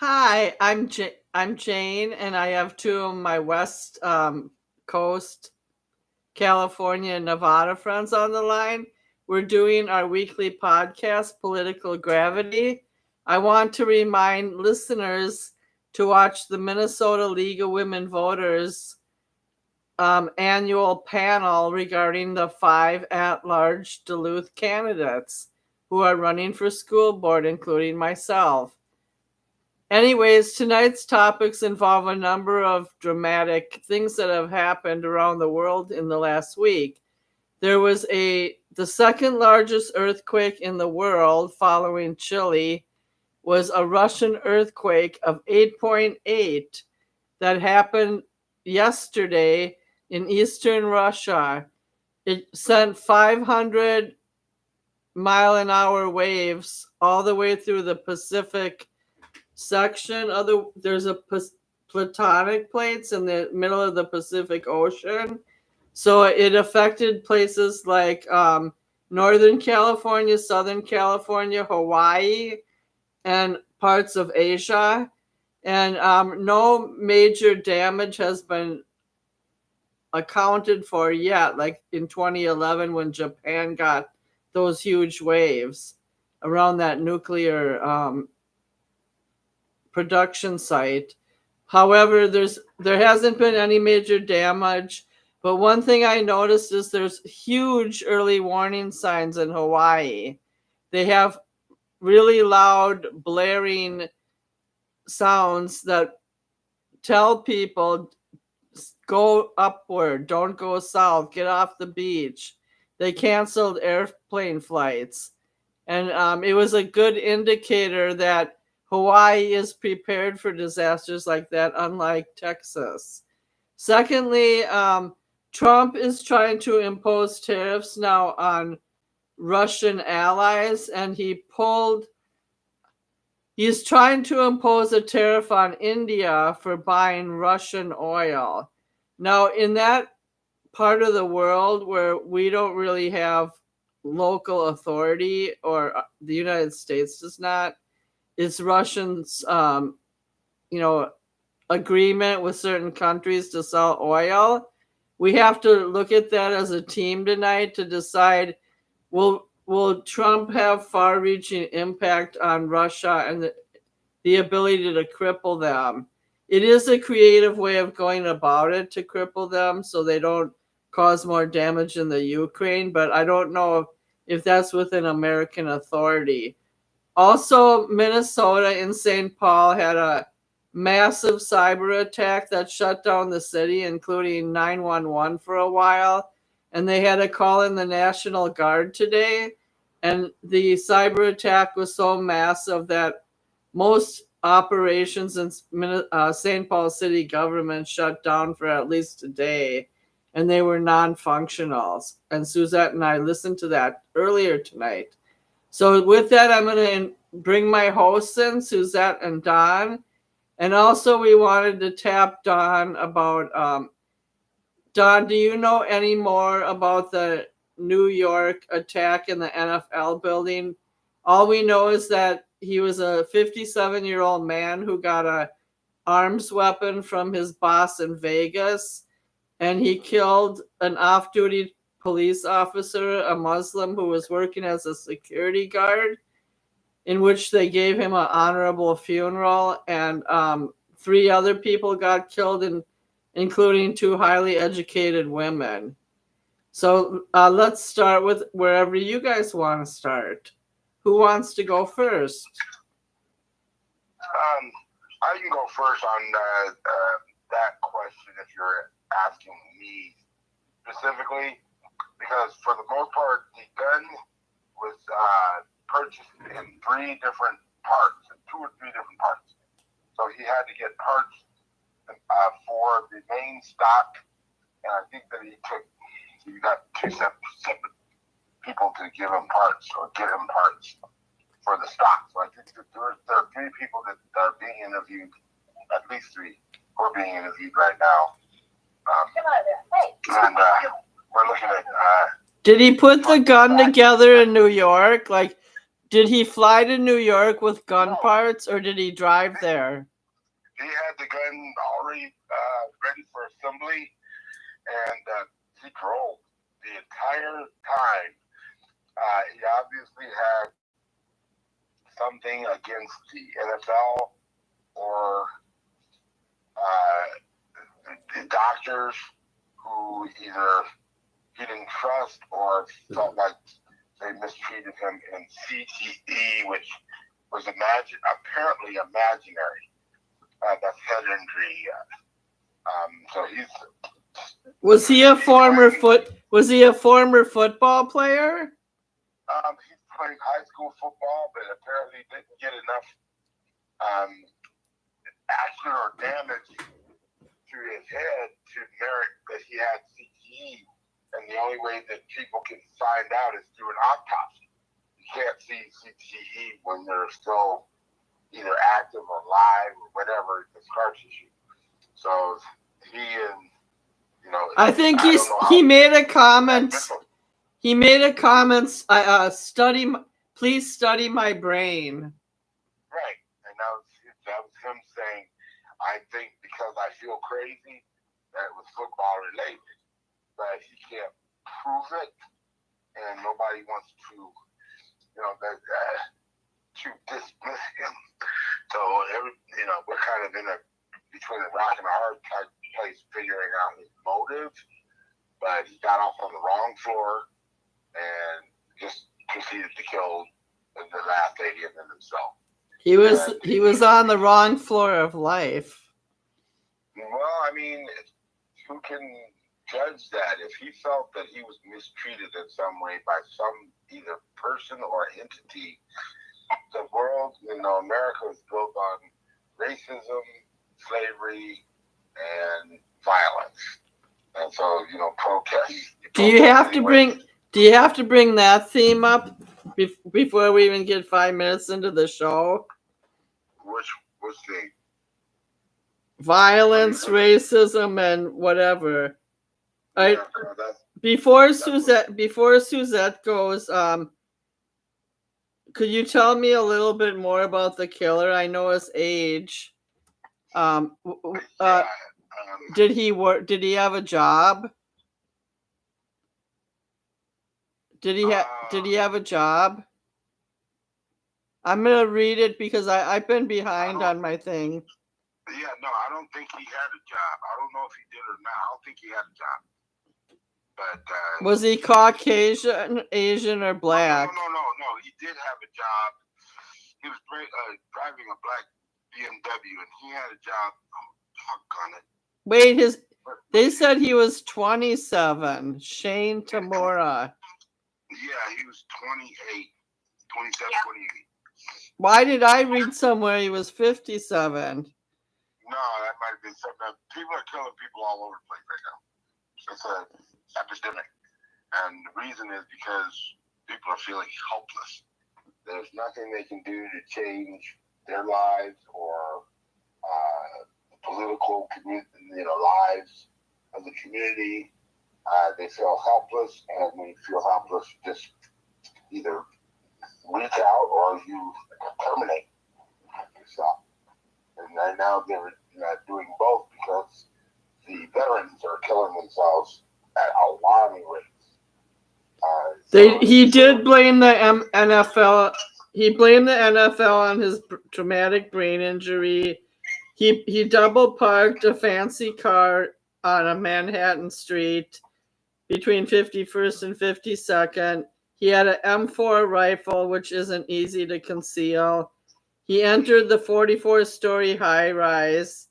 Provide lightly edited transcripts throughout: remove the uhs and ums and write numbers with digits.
Hi, I'm Jane, and I have two of my West Coast, California, and Nevada friends on the line. We're doing our weekly podcast, Political Gravity. I want to remind listeners to watch the Minnesota League of Women Voters annual panel regarding the 5 at-large Duluth candidates who are running for school board, including myself. Anyways, tonight's topics involve a number of dramatic things that have happened around the world in the last week. There was the second largest earthquake in the world following Chile was a Russian earthquake of 8.8 that happened yesterday in eastern Russia. It sent 500 mile-an-hour waves all the way through the Pacific section. There's a platonic plates in the middle of the Pacific Ocean, so it affected places like Northern California, Southern California, Hawaii, and parts of Asia. And no major damage has been accounted for yet, like in 2011 when Japan got those huge waves around that nuclear production site. However, there hasn't been any major damage, but one thing I noticed is there's huge early warning signs in Hawaii. They have really loud blaring sounds that tell people go upward, don't go south, get off the beach. They canceled airplane flights, and it was a good indicator that Hawaii is prepared for disasters like that, unlike Texas. Secondly, Trump is trying to impose tariffs now on Russian allies, and he's trying to impose a tariff on India for buying Russian oil. Now, in that part of the world where we don't really have local authority, or the United States does not, it's Russians, agreement with certain countries to sell oil. We have to look at that as a team tonight to decide, will Trump have far-reaching impact on Russia and the ability to cripple them? It is a creative way of going about it to cripple them so they don't cause more damage in the Ukraine, but I don't know if that's within American authority. Also, Minnesota in St. Paul had a massive cyber attack that shut down the city, including 911 for a while. And they had to call in the National Guard today. And the cyber attack was so massive that most operations in St. Paul city government shut down for at least a day. And they were non-functional. And Suzette and I listened to that earlier tonight. So with that, I'm going to bring my hosts in, Suzette and Don. And also we wanted to tap Don about, Don, do you know any more about the New York attack in the NFL building? All we know is that he was a 57-year-old man who got an arms weapon from his boss in Vegas, and he killed an off-duty police officer, a Muslim who was working as a security guard, in which they gave him an honorable funeral, and 3 other people got killed, including 2 highly educated women. So let's start with wherever you guys want to start. Who wants to go first? I can go first on that question if you're asking me specifically, because for the most part, the gun was purchased in 3 different parts, in 2 or 3 different parts. So he had to get parts for the main stock, and I think that he got 2 separate people to give him parts or get him parts for the stock. So I think that there are 3 people that are being interviewed, at least 3 who are being interviewed right now. And we're looking at. Did he put the gun together in New York? Like, Did he fly to New York with gun No. parts, or did he drive there? He had the gun already ready for assembly, and he drove the entire time. He obviously had something against the NFL or the doctors who either he didn't trust or felt like they mistreated him in CTE, which was apparently imaginary. That's head injury. So Was he a former football player? He played high school football, but apparently didn't get enough action or damage to his head to merit that he had CTE. And the only way that people can find out is through an autopsy. You can't see CTE when they're still either active or live or whatever, the scar tissue. So I think he made a comment. He made a comment. Please study my brain. Right, and that was him saying, I think because I feel crazy that it was football related, but he can't prove it, and nobody wants to, to dismiss him. So we're kind of in between a rock and a hard place figuring out his motive, but he got off on the wrong floor and just proceeded to kill the last lady and then himself. He was on the wrong floor of life. Well, I mean, who can judge that? If he felt that he was mistreated in some way by some either person or entity, the world, America is built on racism, slavery, and violence. And so, protest. Do you have to bring that theme up before we even get 5 minutes into the show? Which thing? Violence, racism, and whatever. Yeah, before Suzette goes, could you tell me a little bit more about the killer? I know his age. Did he work? Did he have a job? Did he have a job? I'm gonna read it because I've been behind on my thing. Yeah, no, I don't think he had a job. I don't know if he did or not. I don't think he had a job. But was he Caucasian, Asian, or black? No. He did have a job. He was driving a black BMW, and he had a job. Oh, it. Wait, they said he was 27. Shane Tamura. Yeah, he was 28, 27, 28. Why did I read somewhere he was 57? No, that might have been something. People are killing people all over the place right now. It's an epidemic. And the reason is because people are feeling helpless. There's nothing they can do to change their lives or political lives of the community. They feel helpless, and when you feel helpless, just either reach out or you terminate yourself. And right now they're doing both because the veterans are killing themselves at alarming rates. He did blame the NFL. He blamed the NFL on his traumatic brain injury. He double parked a fancy car on a Manhattan street between 51st and 52nd. He had an M4 rifle, which isn't easy to conceal. He entered the 44-story high-rise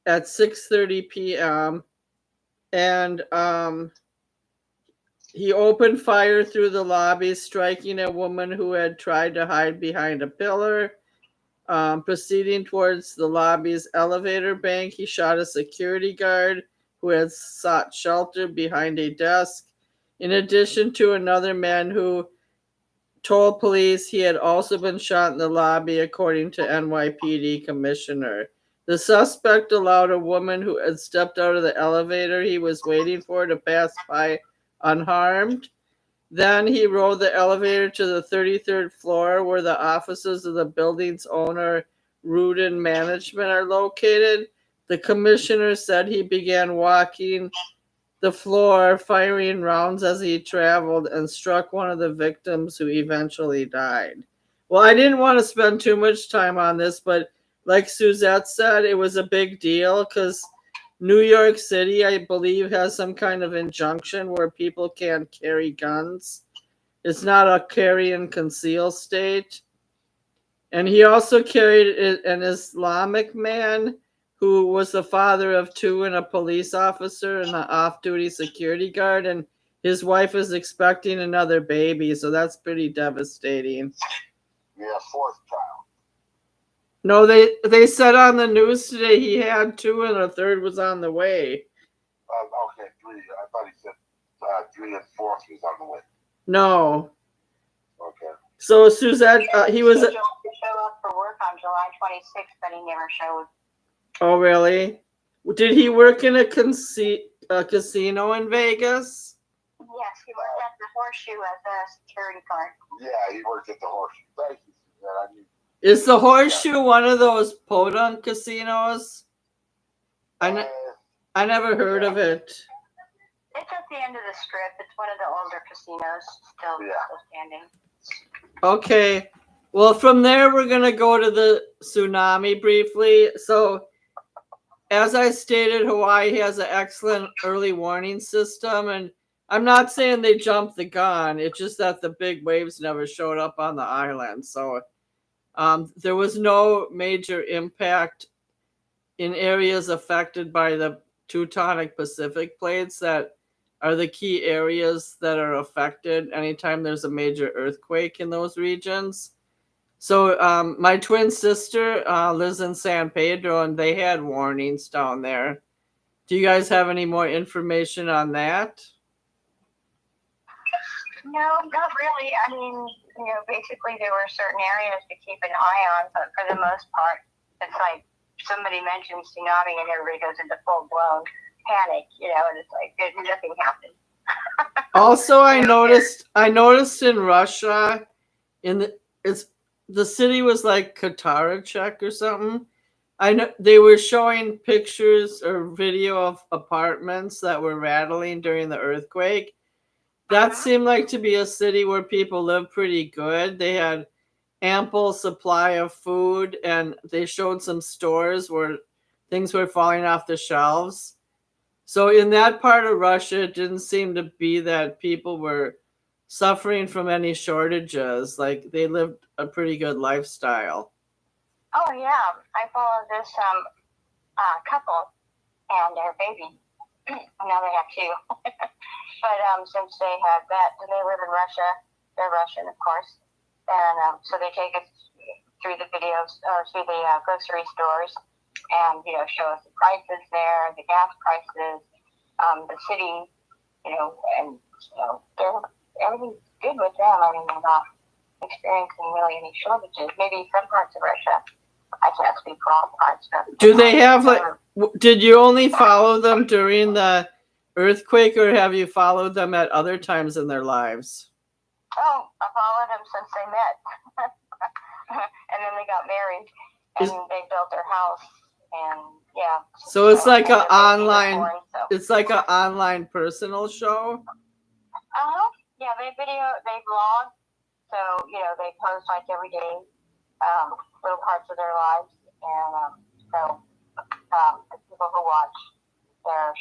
at 6:30 p.m. and he opened fire through the lobby, striking a woman who had tried to hide behind a pillar. Proceeding towards the lobby's elevator bank, he shot a security guard who had sought shelter behind a desk, in addition to another man who told police he had also been shot in the lobby, according to NYPD commissioner. The suspect allowed a woman who had stepped out of the elevator he was waiting for to pass by unharmed. Then he rode the elevator to the 33rd floor where the offices of the building's owner, Rudin Management, are located. The commissioner said he began walking the floor, firing rounds as he traveled, and struck one of the victims who eventually died. Well, I didn't want to spend too much time on this, but like Suzette said, it was a big deal because New York City, I believe, has some kind of injunction where people can't carry guns. It's not a carry and conceal state. And he also carried an Islamic man who was the father of two and a police officer and an off-duty security guard. And his wife is expecting another baby, so that's pretty devastating. Yeah, fourth child. No, they said on the news today he had two and a third was on the way. Okay, three. I thought he said three and fourth was on the way. No. Okay. So Suzette, he was. He scheduled to show up for work on July 26th, but he never showed. Oh, really? Did he work in a casino in Vegas? Yes, he worked at the Horseshoe as a security guard. Yeah, he worked at the Horseshoe. Thank you, Suzette. I knew. Is the Horseshoe one of those podunk casinos? I never heard of it. It's at the end of the strip. It's one of the older casinos still standing. Okay. Well, from there, we're going to go to the tsunami briefly. So, as I stated, Hawaii has an excellent early warning system. And I'm not saying they jumped the gun. It's just that the big waves never showed up on the island. So, there was no major impact in areas affected by the Teutonic Pacific plates that are the key areas that are affected anytime there's a major earthquake in those regions. So my twin sister lives in San Pedro, and they had warnings down there. Do you guys have any more information on that? No, not really. I mean, basically there were certain areas to keep an eye on, but for the most part, it's like somebody mentions tsunami and everybody goes into full-blown panic, and it's like nothing happened. Also, I noticed in Russia, the city was like Katarachek or something. I know they were showing pictures or video of apartments that were rattling during the earthquake. That seemed like to be a city where people lived pretty good. They had ample supply of food, and they showed some stores where things were falling off the shelves. So in that part of Russia, it didn't seem to be that people were suffering from any shortages. Like, they lived a pretty good lifestyle. Oh, yeah. I follow this couple and their baby. Now they have two. But since they had that, and they live in Russia, they're Russian, of course. And so they take us through the videos, or through the grocery stores, and, show us the prices there, the gas prices, the city, and, everything's good with them. I mean, they're not experiencing really any shortages. Maybe some parts of Russia. I can't speak for all parts. Do they have, did you only follow them during the earthquake, or have you followed them at other times in their lives? Oh, I followed them since they met. And then they got married, and they built their house, and yeah. So it's like an online, it's like an online personal show? Yeah, they vlog, so, they post like every day, little parts of their lives, and so the people who watch their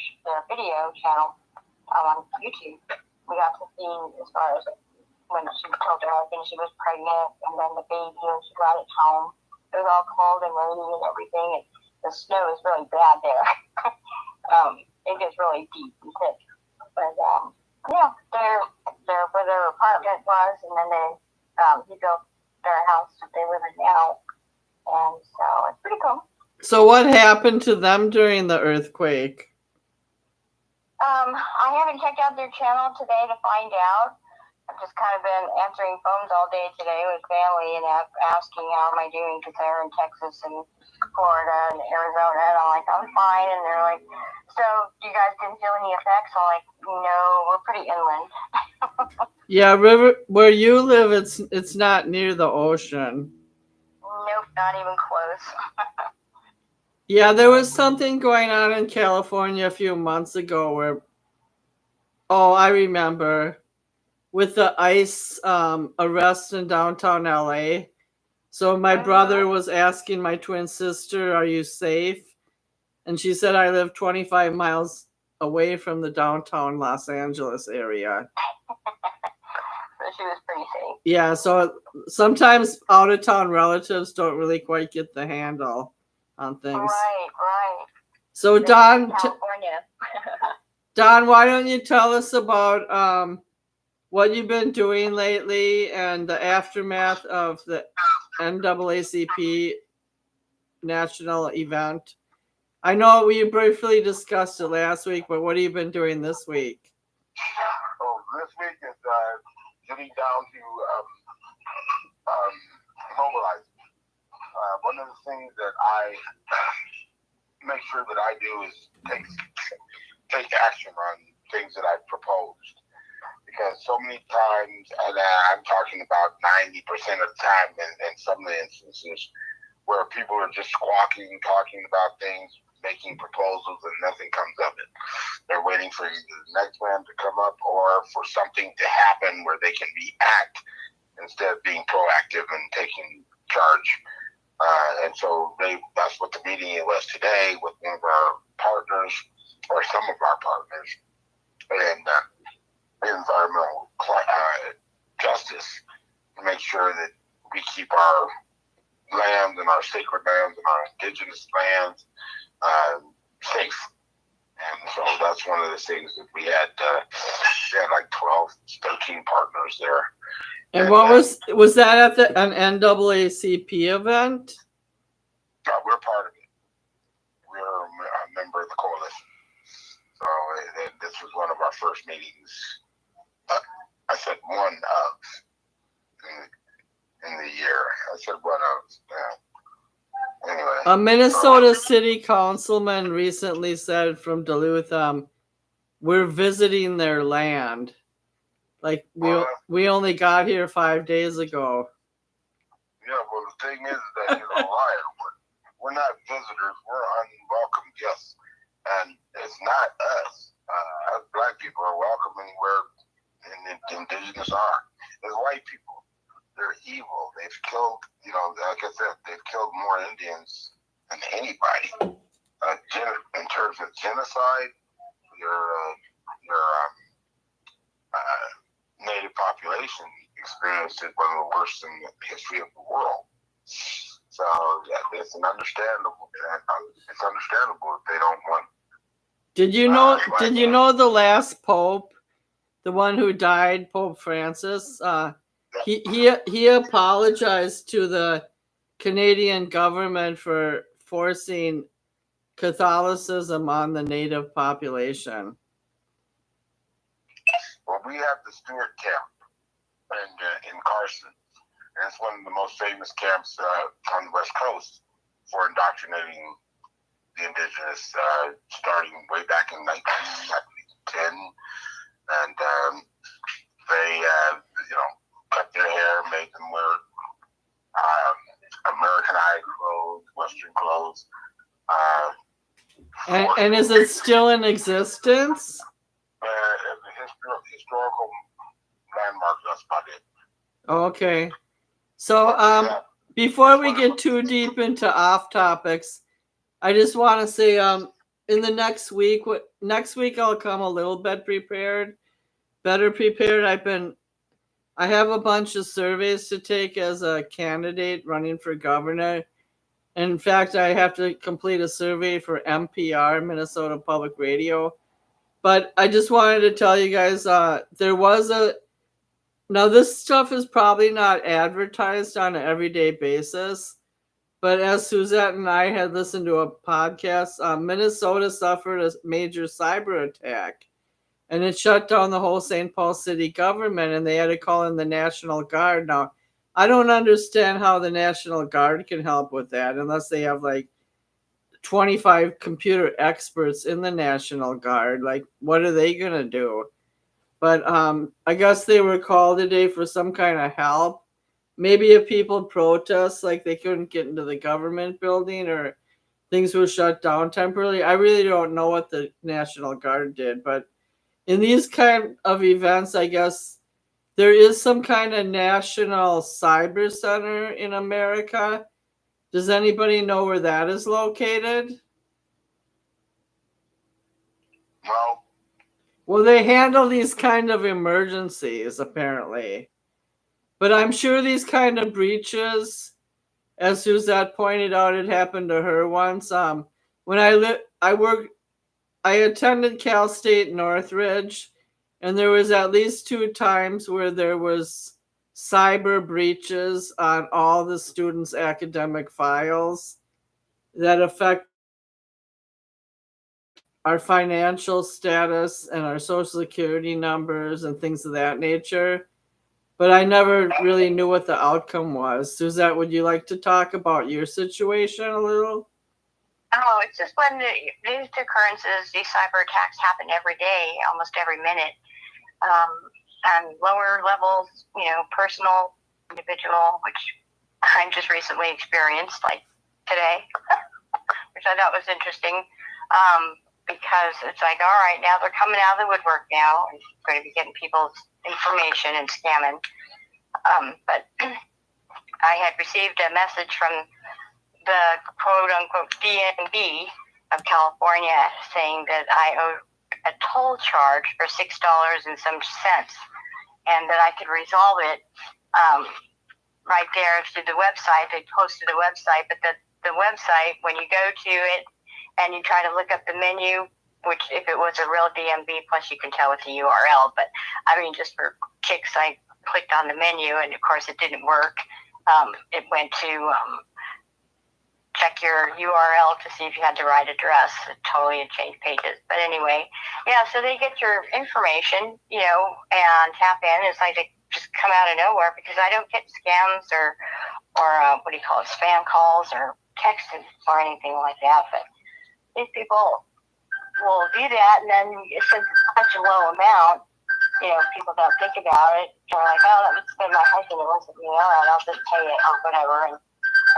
video channel on YouTube, we got to see as far as when she told her husband she was pregnant, and then the baby when she got it home. It was all cold and rainy and everything, and the snow is really bad there. It gets really deep and thick. But yeah, they're where their apartment was, and then he built their house that they live in now, and so it's pretty cool. So what happened to them during the earthquake? I haven't checked out their channel today to find out. I've just kind of been answering phones all day today with family and asking how am I doing because they're in Texas and Florida and Arizona, and I'm like, I'm fine, and they're like, so you guys didn't feel any effects? I'm like, no, we're pretty inland. Yeah, river where you live, it's not near the ocean. Nope, not even close. Yeah, there was something going on in California a few months ago where, oh, I remember, with the ICE arrest in downtown LA. So my brother was asking my twin sister, "Are you safe?" And she said, "I live 25 miles away from the downtown Los Angeles area." So she was pretty safe. Yeah, so sometimes out of town relatives don't really quite get the handle on things. Right. So Don, California. Don, why don't you tell us about what you've been doing lately and the aftermath of the NAACP national event? I know we briefly discussed it last week, but what have you been doing this week? Oh, this week is getting down to mobilizing. One of the things that I make sure that I do is take action on things that I've proposed. Because so many times, and I'm talking about 90% of the time in some of the instances, where people are just squawking, talking about things, making proposals, and nothing comes of it. They're waiting for either the next man to come up or for something to happen where they can react instead of being proactive and taking charge. And so that's what the meeting was today with one of our partners, or some of our partners, and environmental justice, to make sure that we keep our lands and our sacred lands and our indigenous lands safe. And so that's one of the things that we had like 12, 13 partners there. And what was that at an NAACP event? We're part of it. We're a member of the coalition. So this was one of our first meetings. I said one of in the year. I said one of. Anyway. A Minnesota city councilman recently said from Duluth, we're visiting their land. Like we only got here 5 days ago. Yeah, well the thing is that we're not visitors. We're unwelcome guests, and it's not us. Us black people are welcome anywhere the indigenous are. There's white people. They're evil. They've killed, like I said, they've killed more Indians than anybody. In terms of genocide, your native population experienced it one of the worst in the history of the world. So it's understandable. It's understandable if they don't want. Did you know the last pope, the one who died, Pope Francis? He apologized to the Canadian government for forcing Catholicism on the native population. Well, we have the Stewart camp in Carson, and it's one of the most famous camps on the West Coast for indoctrinating the indigenous, starting way back in 1910, and they, cut their hair, made them wear Americanized clothes, Western clothes. And is it still in existence? Historical landmarks, that's about it. Okay. So before we get too deep into off topics, I just want to say in the next week I'll come a little bit better prepared. I have a bunch of surveys to take as a candidate running for governor. In fact, I have to complete a survey for MPR, Minnesota Public Radio. But I just wanted to tell you guys, now this stuff is probably not advertised on an everyday basis, but as Suzette and I had listened to a podcast, Minnesota suffered a major cyber attack. and it shut down the whole St. Paul city government, and they had to call in the National Guard. Now, I don't understand how the National Guard can help with that unless they have like 25 computer experts in the National Guard. Like, what are they going to do? But I guess they were called today for some kind of help. Maybe if people protest, like they couldn't get into the government building or things were shut down temporarily. I really don't know what the National Guard did. But in these kind of events, I guess there is some kind of national cyber center in America. Does anybody know where that is located? No. Well, they handle these kind of emergencies, apparently. But I'm sure these kind of breaches, as Suzette pointed out, it happened to her once. When I attended Cal State Northridge, and there was at least 2 times where there was cyber breaches on all the students' academic files that affect our financial status and our social security numbers and things of that nature. But I never really knew what the outcome was. Suzette, would you like to talk about your situation a little? Oh, it's just when these occurrences, these cyber attacks happen every day, almost every minute. On lower levels, personal, individual, which I just recently experienced, like today, which I thought was interesting. Because it's like, all right, now they're coming out of the woodwork now and going to be getting people's information and scamming. But I had received a message from the quote-unquote DMV of California saying that I owed a toll charge for $6 and some cents, and that I could resolve it right there through the website. They posted a website, but the website, when you go to it, and you try to look up the menu, which if it was a real DMV, plus you can tell it's a URL. But I mean, just for kicks, I clicked on the menu, and of course it didn't work. It went to check your URL to see if you had the right address. It totally had changed pages. But anyway, yeah, so they get your information, and tap in. It's like they just come out of nowhere, because I don't get scams or what do you call it, spam calls or texts or anything like that. But these people will do that, and then since it's such a low amount, people don't think about it. They're like, oh, let me spend my husband, it wasn't me, all right, I'll just pay it or whatever, and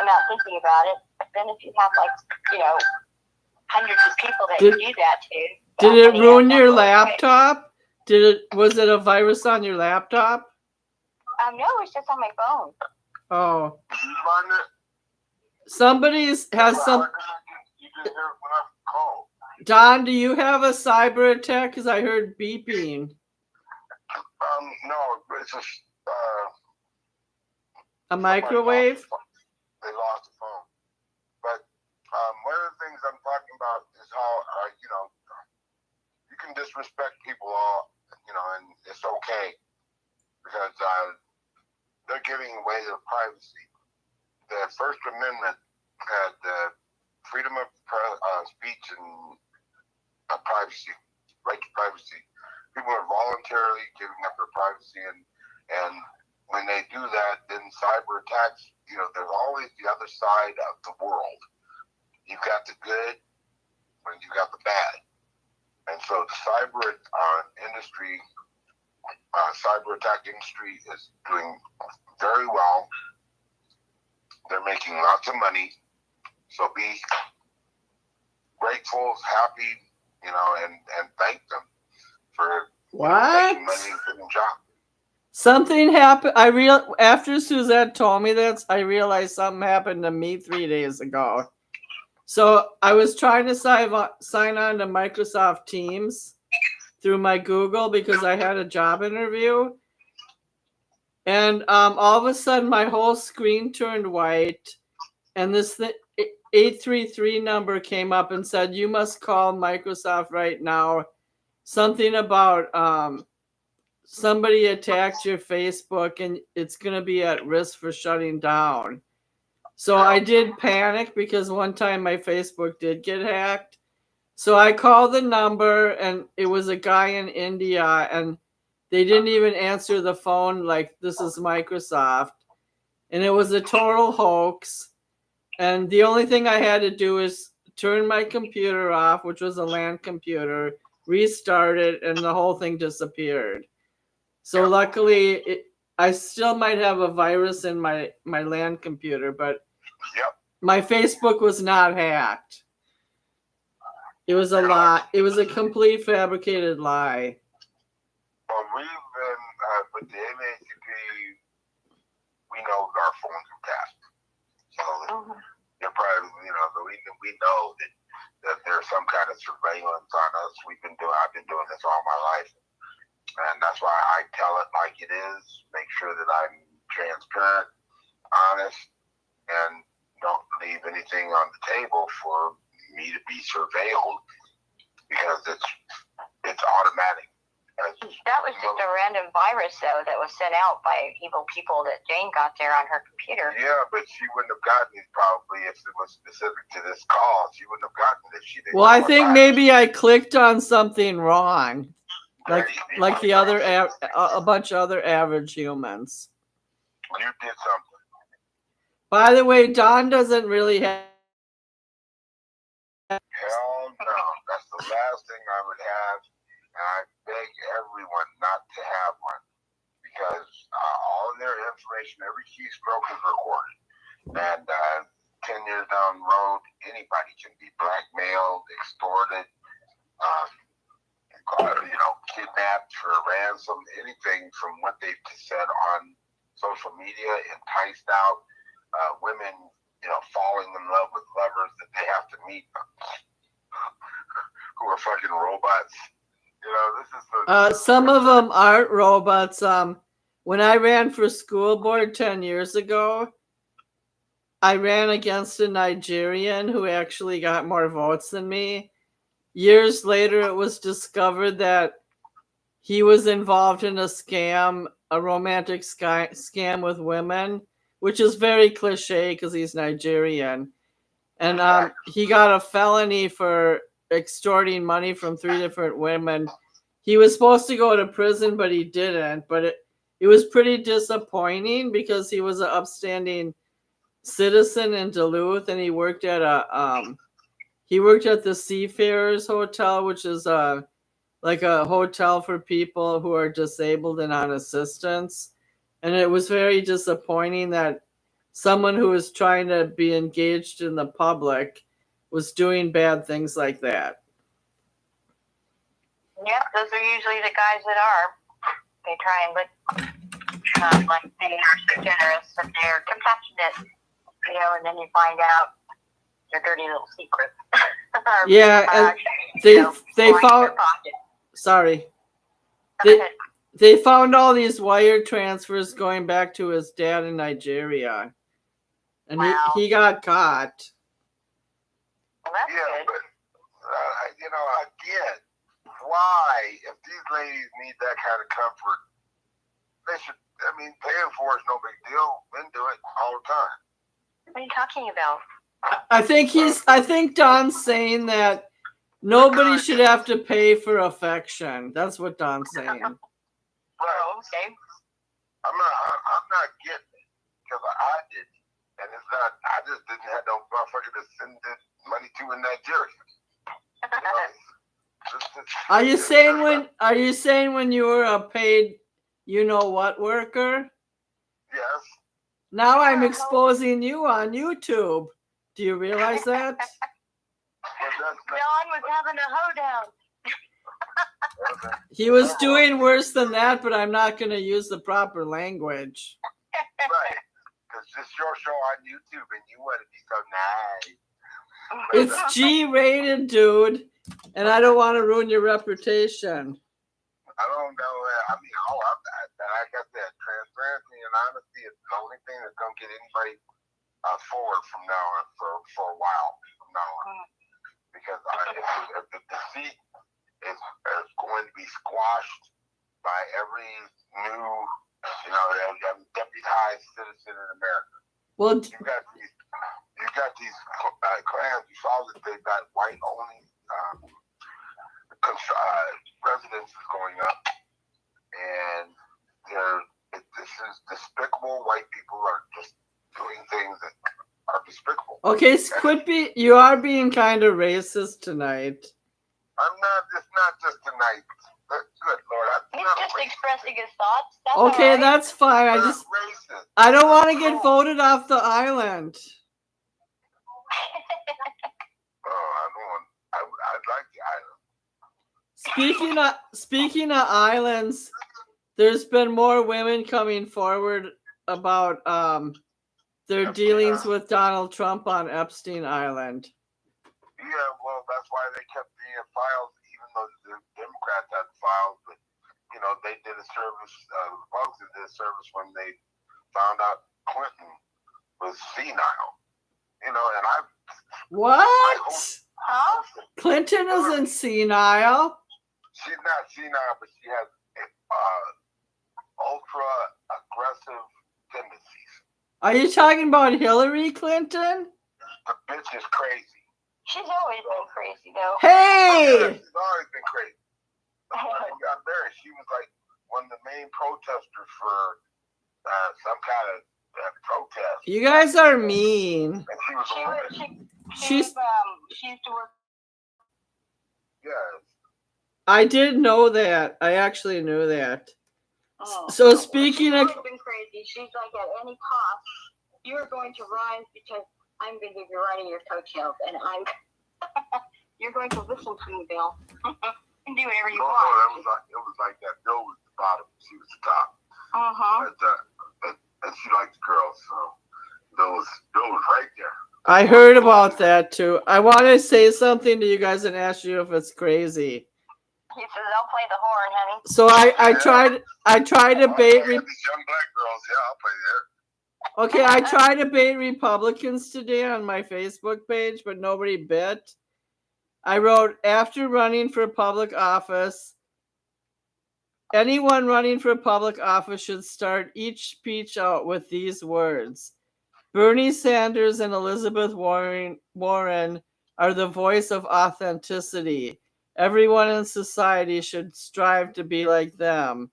I'm not thinking about it. But then if you have hundreds of people that you do that to. Did it ruin your laptop? Was it a virus on your laptop? No, it's just on my phone. Oh. Did you find it? Somebody has some. You didn't hear it when I called. Don, do you have a cyber attack? Because I heard beeping. No, it's just a microwave. They lost the phone. But one of the things I'm talking about is how you can disrespect people all, and it's okay, because they're giving away their privacy. The First Amendment had freedom of speech and privacy, right to privacy. People are voluntarily giving up their privacy, and when they do that, then cyber attacks, there's always the other side of the world. You've got the good, and you've got the bad. And so the cyber attack industry is doing very well. They're making lots of money. So be grateful, happy, and thank them for making money and getting jobs. Something happened. After Suzette told me this, I realized something happened to me 3 days ago. So I was trying to sign on to Microsoft Teams through my Google because I had a job interview. And all of a sudden, my whole screen turned white. And this 833 number came up and said, you must call Microsoft right now. Something about somebody attacked your Facebook and it's going to be at risk for shutting down. So I did panic because one time my Facebook did get hacked. So I called the number, and it was a guy in India, and they didn't even answer the phone like, this is Microsoft. And it was a total hoax. And the only thing I had to do is turn my computer off, which was a LAN computer, restart it, and the whole thing disappeared. So luckily, I still might have a virus in my LAN computer, but my Facebook was not hacked. It was a lie. It was a complete fabricated lie. Well, we've been, with the MACP, we know our phones are tapped. So they're probably, we know that there's some kind of surveillance on us. I've been doing this all my life. And that's why I tell it like it is, make sure that I'm transparent, honest, and don't leave anything on the table for me to be surveilled, because it's automatic. That was just a random virus, though, that was sent out by evil people that Jane got there on her computer. Yeah, but she wouldn't have gotten it probably if it was specific to this call. She wouldn't have gotten it if she didn't. Well, I think maybe I clicked on something wrong, like the other a bunch of other average humans. You did something. By the way, Don doesn't really have. Hell no, that's the last thing I would have, and I beg everyone not to have one, because all of their information, every keystroke is recorded, and 10 years down the road, anybody can be blackmailed, extorted, kidnapped for ransom, anything from what they've said on social media, enticed out, women, falling in love with lovers that they have to meet, who are fucking robots. This is some of them aren't robots. When I ran for school board 10 years ago, I ran against a Nigerian who actually got more votes than me. Years later, it was discovered that he was involved in a scam, a romantic scam with women, which is very cliche because he's Nigerian. And he got a felony for extorting money from 3 different women. He was supposed to go to prison, but he didn't. But it was pretty disappointing because he was an upstanding citizen in Duluth, and he worked at the Seafarers Hotel, which is like a hotel for people who are disabled and on assistance. And it was very disappointing that someone who was trying to be engaged in the public was doing bad things like that. Yep, those are usually the guys that are. They try and look like they are so generous that they're compassionate, and then you find out their dirty little secrets. Yeah, and they found. Sorry. They found all these wire transfers going back to his dad in Nigeria. And he got caught. Well, that's good. But, again, why, if these ladies need that kind of comfort, they should, paying for it's no big deal. Men do it all the time. What are you talking about? I think Don's saying that nobody should have to pay for affection. That's what Don's saying. Well, okay. I'm not getting it, because I didn't. And it's not, I just didn't have no motherfucker to send this money to in Nigeria. Are you saying when you were a paid you-know-what worker? Yes. Now I'm exposing you on YouTube. Do you realize that? Don was having a hoedown. He was doing worse than that, but I'm not going to use the proper language. Right. Because it's your show on YouTube and you want to be so nice. It's G-rated, dude. And I don't want to ruin your reputation. I don't know. Like I said, transparency and honesty is the only thing that's going to get anybody forward from now on for a while from now on. Because if the deceit is going to be squashed by every new, deputized citizen in America. Well, you got these clans. You saw that they've got white only residence is going up, and this is despicable. White people are just doing things that are despicable. Okay, you are being kind of racist tonight. I'm not. It's not just tonight. Good Lord, He's just expressing his thoughts. That's Okay, all right. that's fine. Racist. I don't want to get voted off the island. I'd like the island. Speaking of islands, there's been more women coming forward about their dealings with Donald Trump on Epstein Island. Yeah, well, that's why they kept the files, even though the Democrats had files. But they did a service. Republicans did a service when they found out Clinton was senile. And What? Huh? Clinton isn't senile. She's not senile, but she has ultra aggressive tendencies. Are you talking about Hillary Clinton? The bitch is crazy. She's always been crazy, though. Hey! She's always been crazy. She got married. She was like one of the main protesters for some kind of protest. You guys are mean. And she was She used to work. Yeah. I did know that. I actually knew that. Oh. So speaking of... She's always been crazy. She's like, at any cost, you're going to rise because I'm going to be riding your coattails, and you're going to listen to me, Bill. And do whatever you want. It was like that. Bill was the bottom. She was the top. And she liked the girls, so Bill was right there. I heard about that too. I want to say something to you guys and ask you if it's crazy. He says, "I'll play the horn, honey." So I tried to bait. These young black girls, yeah, I'll play there. Okay, I tried to bait Republicans today on my Facebook page, but nobody bit. I wrote, after running for public office, anyone running for public office should start each speech out with these words. Bernie Sanders and Elizabeth Warren are the voice of authenticity. Everyone in society should strive to be like them.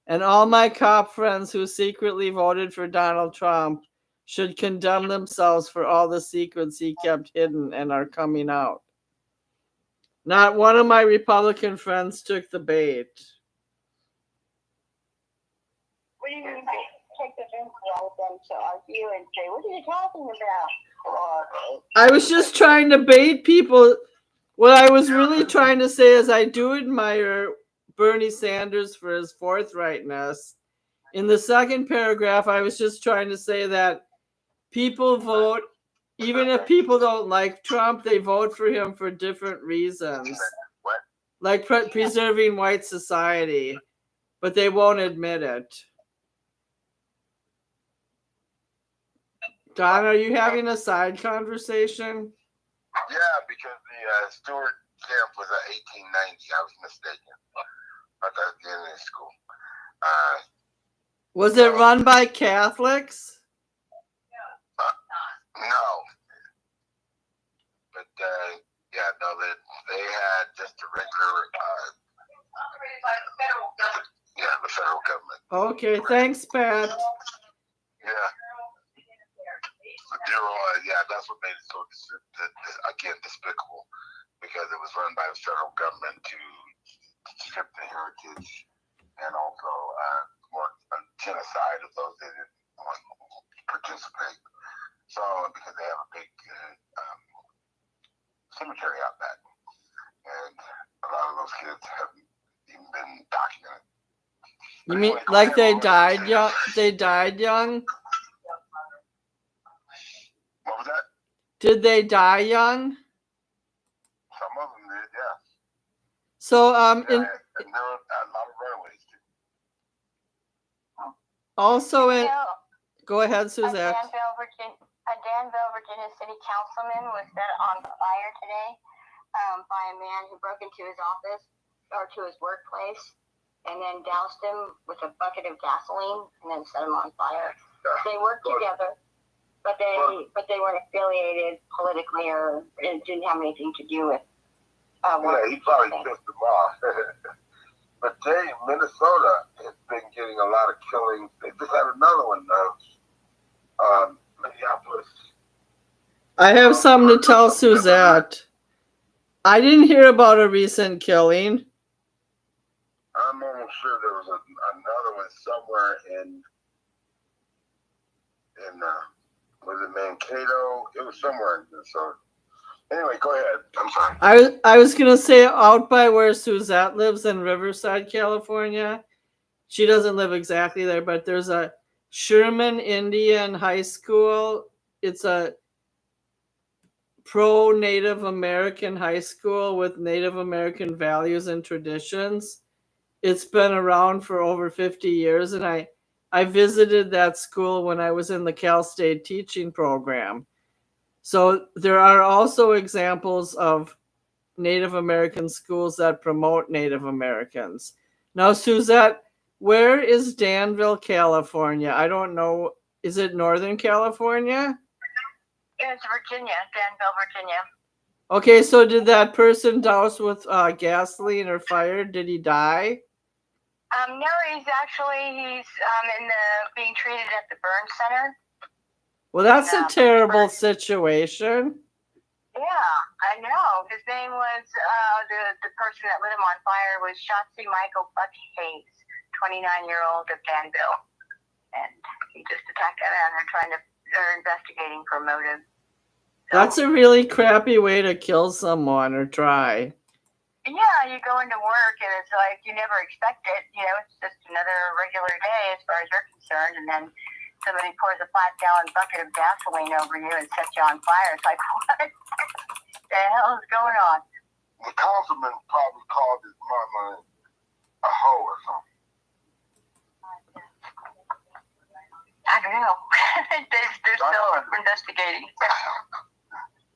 And all my cop friends who secretly voted for Donald Trump should condemn themselves for all the secrets he kept hidden and are coming out. Not one of my Republican friends took the bait. What do you mean by take the drink with them to argue and say, what are you talking about? I was just trying to bait people. What I was really trying to say is I do admire Bernie Sanders for his forthrightness. In the second paragraph, I was just trying to say that people vote, even if people don't like Trump, they vote for him for different reasons. Like preserving white society, but they won't admit it. Don, are you having a side conversation? Yeah, because the Stewart camp was at 1890. I was mistaken. I thought the end of school. Was it run by Catholics? No. But they had just a regular. The federal government. Okay, thanks, Pat. Yeah. That's what made it so despicable, because it was run by the federal government to strip the heritage and also more genocide of those that didn't want to participate. So because they have a big cemetery out back, and a lot of those kids haven't even been documented. You mean like they died young? They died young? What was that? Did they die young? Some of them did, yeah. So and there were a lot of runaways too. Also go ahead, Suzette. A Danville, Virginia city councilman was set on fire today by a man who broke into his office or to his workplace and then doused him with a bucket of gasoline and then set him on fire. They worked together. But they weren't affiliated politically, or it didn't have anything to do with Yeah, he probably pissed them off. But Minnesota has been getting a lot of killings. They just had another one, Minneapolis. I have something to tell Suzette. I didn't hear about a recent killing. I'm almost sure there was another one somewhere in was it Mankato? It was somewhere in Minnesota. Anyway, go ahead. I'm sorry. I was gonna say out by where Suzette lives in Riverside, California. She doesn't live exactly there, but there's a Sherman Indian High School. It's a pro-Native American high school with Native American values and traditions. It's been around for over 50 years, and I visited that school when I was in the Cal State teaching program. So there are also examples of Native American schools that promote Native Americans. Now, Suzette, where is Danville, California? I don't know. Is it Northern California? It's Virginia, Danville, Virginia. Okay, so did that person douse with gasoline or fire? Did he die? No, he's being treated at the burn center. Well, that's a terrible situation. Yeah, I know. His name was the person that lit him on fire was Shotzi Michael Bucky Hayes, 29-year-old of Danville, and he just attacked that man. They're investigating for motive. So, that's a really crappy way to kill someone or try. Yeah, you go into work and it's like you never expect it. You know, it's just another regular day as far as you're concerned, and then somebody pours a 5-gallon bucket of gasoline over you and sets you on fire. It's like, what the hell is going on? The councilman probably called his mama a hoe or something. I don't know. They're still investigating.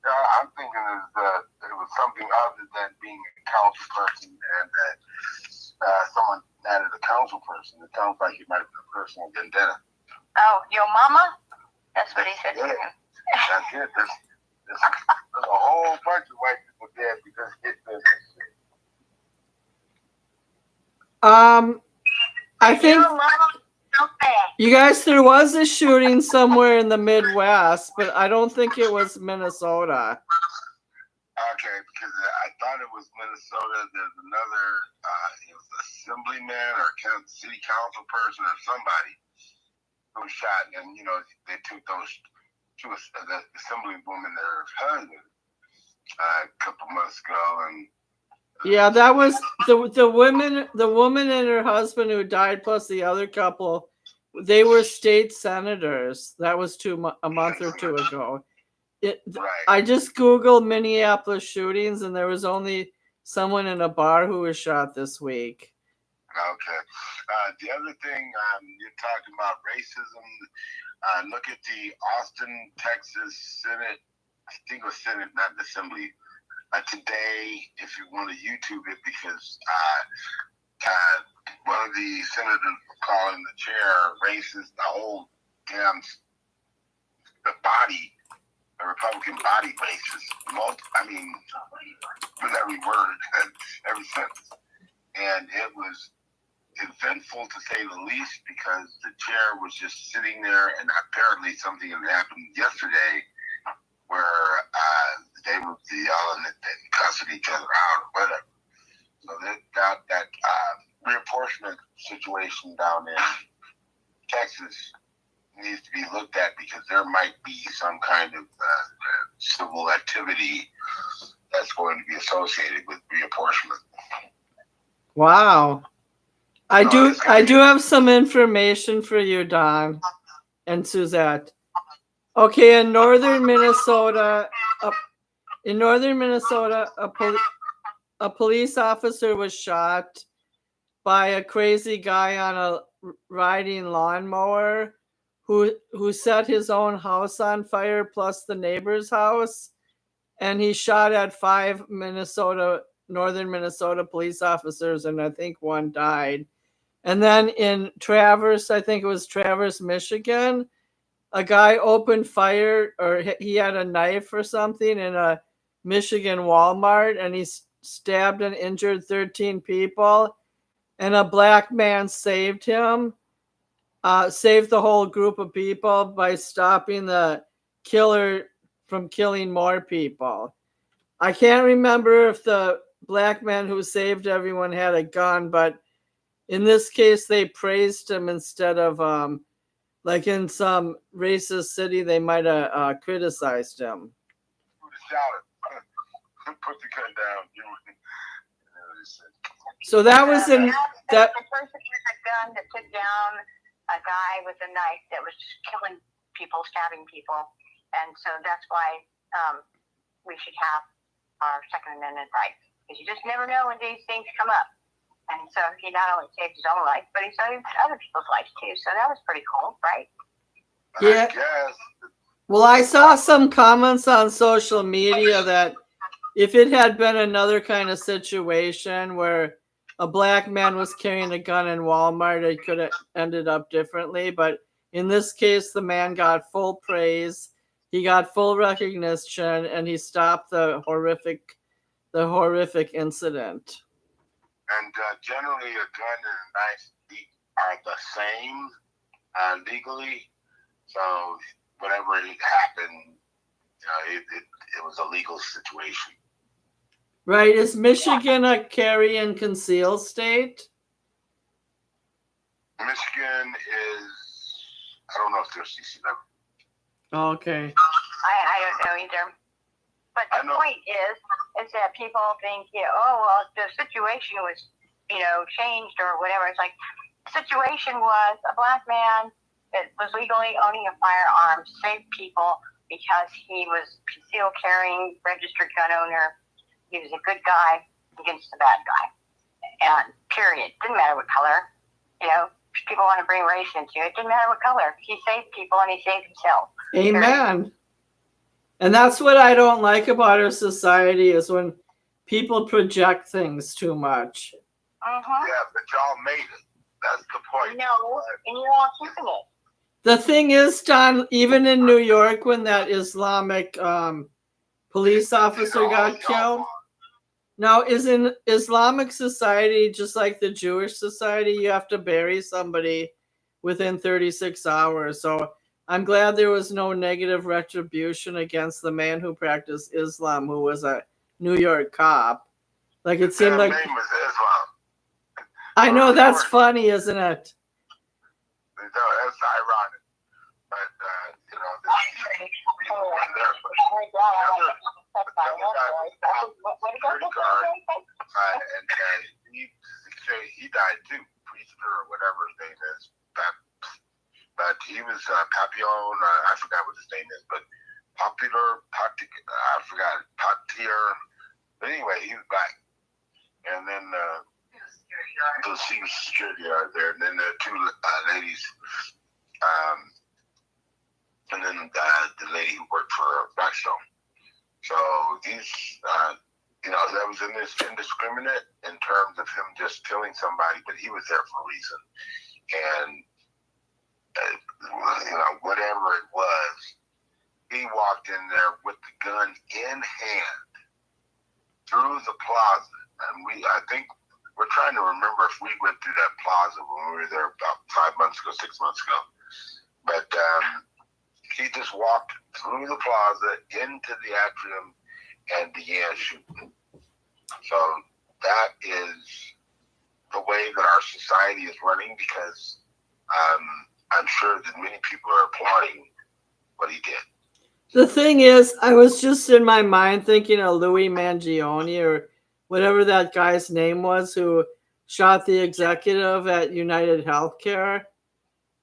I'm thinking it was something other than being a council person, and that someone added a council person. It sounds like he might have been a personal vendetta. Oh, your mama? That's what he said to him. That's it. There's a whole bunch of white people dead because it does shit. I think you guys, there was a shooting somewhere in the Midwest, but I don't think it was Minnesota. Okay, because I thought it was Minnesota. There's another, it was assemblyman or city council person or somebody who was shot, and they took those two the assemblywoman, their husband, a couple months ago, and yeah, that was the woman and her husband who died, plus the other couple. They were state senators. That was a month or two ago. right. I just Googled Minneapolis shootings, and there was only someone in a bar who was shot this week. Okay. The other thing, you're talking about racism. Look at the Austin, Texas Senate. I think it was Senate, not the Assembly. Today, if you want to YouTube it, because one of the senators was calling the chair racist, the whole damn the Republican body racist. I mean, with every word, every sentence. And it was eventful to say the least, because the chair was just sitting there, and apparently something had happened yesterday where they were yelling and cussing each other out or whatever. So they got that reapportionment situation down in Texas needs to be looked at, because there might be some kind of civil activity that's going to be associated with reapportionment. Wow. I do have some information for you, Don and Suzette. Okay, in northern Minnesota, a police officer was shot by a crazy guy on a riding lawnmower who set his own house on fire plus the neighbor's house, and he shot at 5 northern Minnesota police officers, and I think one died. And then in Traverse, I think it was Traverse, Michigan, a guy opened fire, or he had a knife or something in a Michigan Wal-mart, and stabbed and injured 13 people, and a black man saved him, saved the whole group of people by stopping the killer from killing more people. I can't remember if the black man who saved everyone had a gun, but in this case, they praised him instead of, like in some racist city, they might have criticized him. Put the gun down. So that was in that. The person with a gun that took down a guy with a knife that was just killing people, stabbing people, and so that's why we should have our Second Amendment rights, because you just never know when these things come up. And so he not only saved his own life, but he saved other people's lives too. So that was pretty cool, right? Yeah. Well, I saw some comments on social media that if it had been another kind of situation where a black man was carrying a gun in Walmart, it could have ended up differently. But in this case, the man got full praise. He got full recognition, and he stopped the horrific incident. And generally, a gun and a knife are the same legally. So whenever it happened, it was a legal situation. Right. Is Michigan a carry and conceal state? Michigan is, I don't know if they're CC level. Okay. I don't know either. But the point is that people think, oh, well, the situation was, changed or whatever. It's like, the situation was a black man that was legally owning a firearm saved people because he was concealed carrying, registered gun owner. He was a good guy against the bad guy. And period. Didn't matter what color. People want to bring race into it. Didn't matter what color. He saved people and he saved himself. Amen. Period. And that's what I don't like about our society is when people project things too much. Uh-huh. Yeah, but y'all made it. That's the point. No, and you're all keeping it. The thing is, Don, even in New York, when that Islamic police officer got killed, now is in Islamic society, just like the Jewish society, you have to bury somebody within 36 hours. So I'm glad there was no negative retribution against the man who practiced Islam, who was a New York cop. Like it seemed like. His name was Islam. I know, that's funny, isn't it? No, that's ironic. But he died too, Priester or whatever his name is. But he was Papillon, I forgot what his name is, but I forgot, Patier. But anyway, he was back. And then the security guard there, and then the two ladies, and then the lady who worked for Blackstone. So these, that was indiscriminate in terms of him just killing somebody, but he was there for a reason. And whatever it was, he walked in there with the gun in hand through the plaza. And I think we're trying to remember if we went through that plaza when we were there about 6 months ago. But he just walked through the plaza into the atrium and began shooting. So that is the way that our society is running, because I'm sure that many people are applauding what he did. The thing is, I was just in my mind thinking of Louis Mangione or whatever that guy's name was who shot the executive at United Healthcare.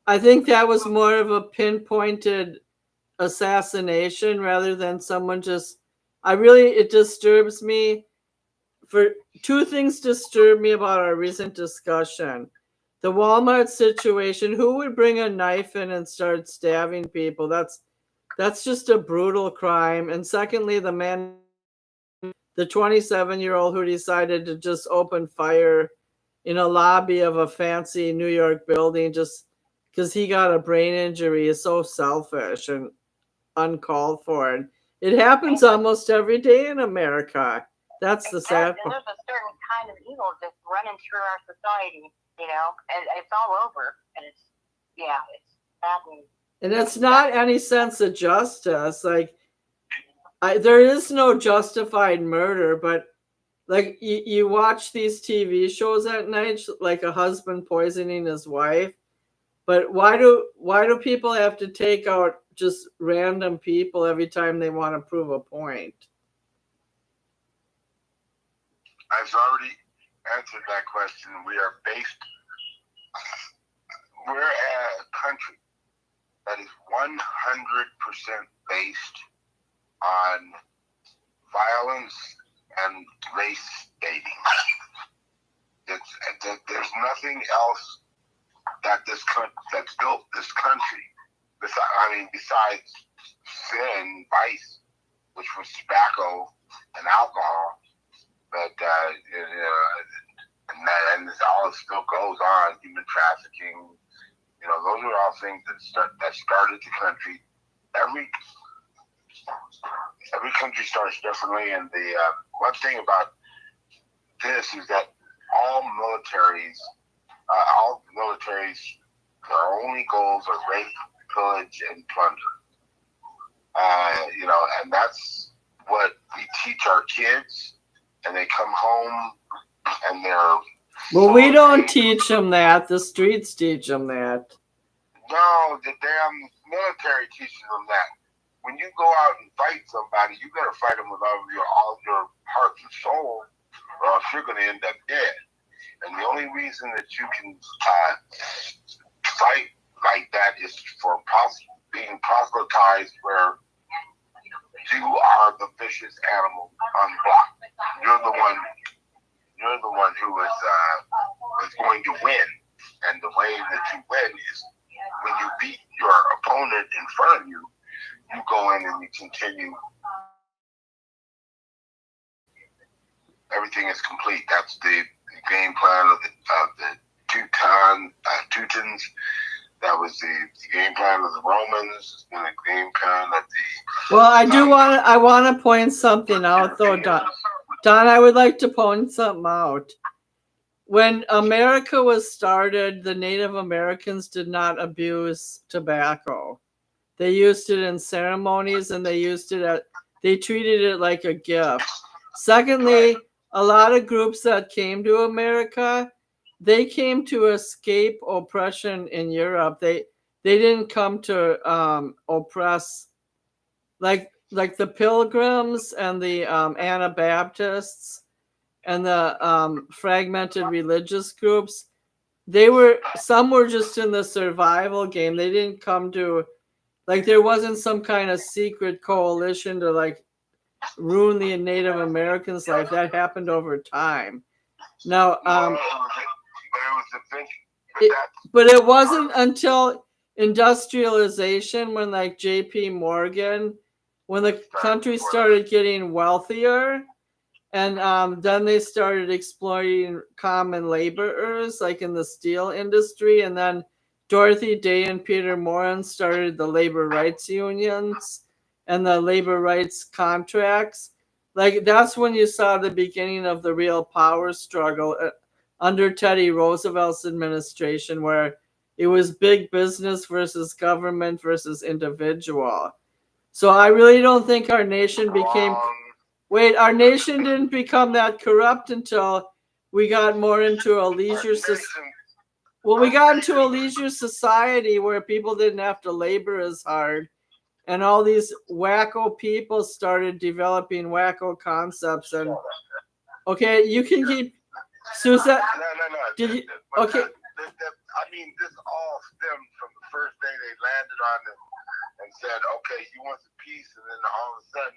I think that was more of a pinpointed assassination rather than someone just. It disturbs me. For two things disturb me about our recent discussion. The Wal-mart situation, who would bring a knife in and start stabbing people? That's just a brutal crime. And secondly, the 27-year-old who decided to just open fire in a lobby of a fancy New York building just because he got a brain injury is so selfish and uncalled for. And it happens almost every day in America. That's the sad And part. there's a certain kind of evil just running through our society, and it's all over. And it's bad news. And it's not any sense of justice. Like, there is no justified murder, but like you watch these TV shows at night, like a husband poisoning his wife. But why do people have to take out just random people every time they want to prove a point? I've already answered that question. We're a country that is 100% based on violence and race dating. There's nothing else that's built this country. Besides sin, vice, which was tobacco and alcohol, but and this all still goes on. Human trafficking, those are all things that started the country. Every country starts differently, and the one thing about this is that all militaries, their only goals are rape, pillage, and plunder. And that's what we teach our kids, and they come home and they're. Well, we don't teach them that. The streets teach them that. No, the damn military teaches them that. When you go out and fight somebody, you gotta fight them with all your heart and soul, or else you're gonna end up dead. And the only reason that you can fight like that is for being proselytized, where you are the vicious animal on the block. You're the one who is going to win, and the way that you win is when you beat your opponent in front of you. You go in and you continue. Everything is complete. That's the game plan of the Teutons. That was the game plan of the Romans, and the game plan of the. Well, I want to point something out, though, Don. Don, I would like to point something out. When America was started, the Native Americans did not abuse tobacco. They used it in ceremonies, and they treated it like a gift. Secondly, a lot of groups that came to America, they came to escape oppression in Europe. They didn't come to oppress, like the Pilgrims and the Anabaptists and the fragmented religious groups. Some were just in the survival game. They didn't come to, like, there wasn't some kind of secret coalition to like ruin the Native Americans' life. That happened over time. Now, but it wasn't until industrialization, when like J.P. Morgan, when the country started getting wealthier, and then they started exploiting common laborers, like in the steel industry, and then Dorothy Day and Peter Morin started the labor rights unions and the labor rights contracts. Like, that's when you saw the beginning of the real power struggle under Teddy Roosevelt's administration, where it was big business versus government versus individual. So I really don't think our nation our nation didn't become that corrupt until we got more into a leisure society. Well, we got into a leisure society where people didn't have to labor as hard, and all these wacko people started developing wacko concepts. And okay, you can keep Susan. No. Did you? Okay. This all stemmed from the first day they landed on it and said, "Okay, you want some peace," and then all of a sudden,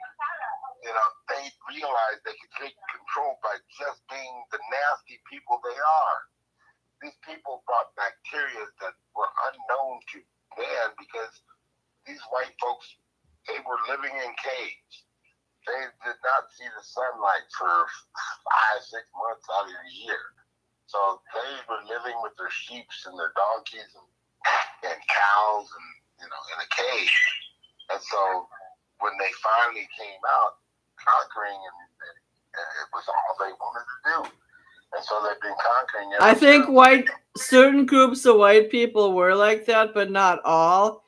they realized they could take control by just being the nasty people they are. These people brought bacteria that were unknown to man, because these white folks, they were living in caves. They did not see the sunlight for 5-6 months out of the year. So they were living with their sheep and their donkeys and cows and in a cave. And so when they finally came out conquering and It was all they wanted to do. And so they've been conquering I think certain groups of white people were like that, but not all.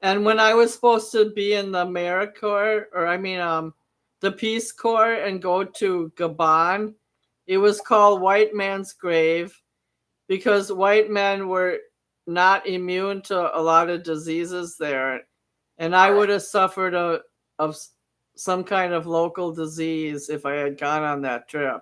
And when I was supposed to be in the AmeriCorps, the Peace Corps, and go to Gabon, it was called White Man's Grave because white men were not immune to a lot of diseases there. And I would have suffered of some kind of local disease if I had gone on that trip.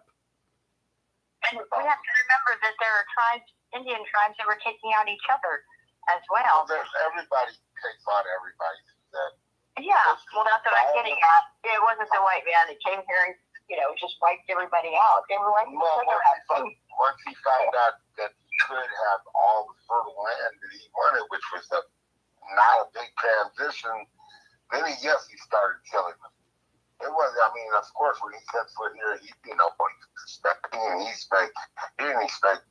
And we have to remember that there are tribes, Indian tribes, that were taking out each other as well. Everybody takes on everybody. Yeah, well, that's what I'm getting at. It wasn't the white man that came here and, just wiped everybody out. They were like, once he found out that he could have all the fertile land that he wanted, which was not a big transition, then he started killing them. It was, of course, when he set foot here, he didn't expect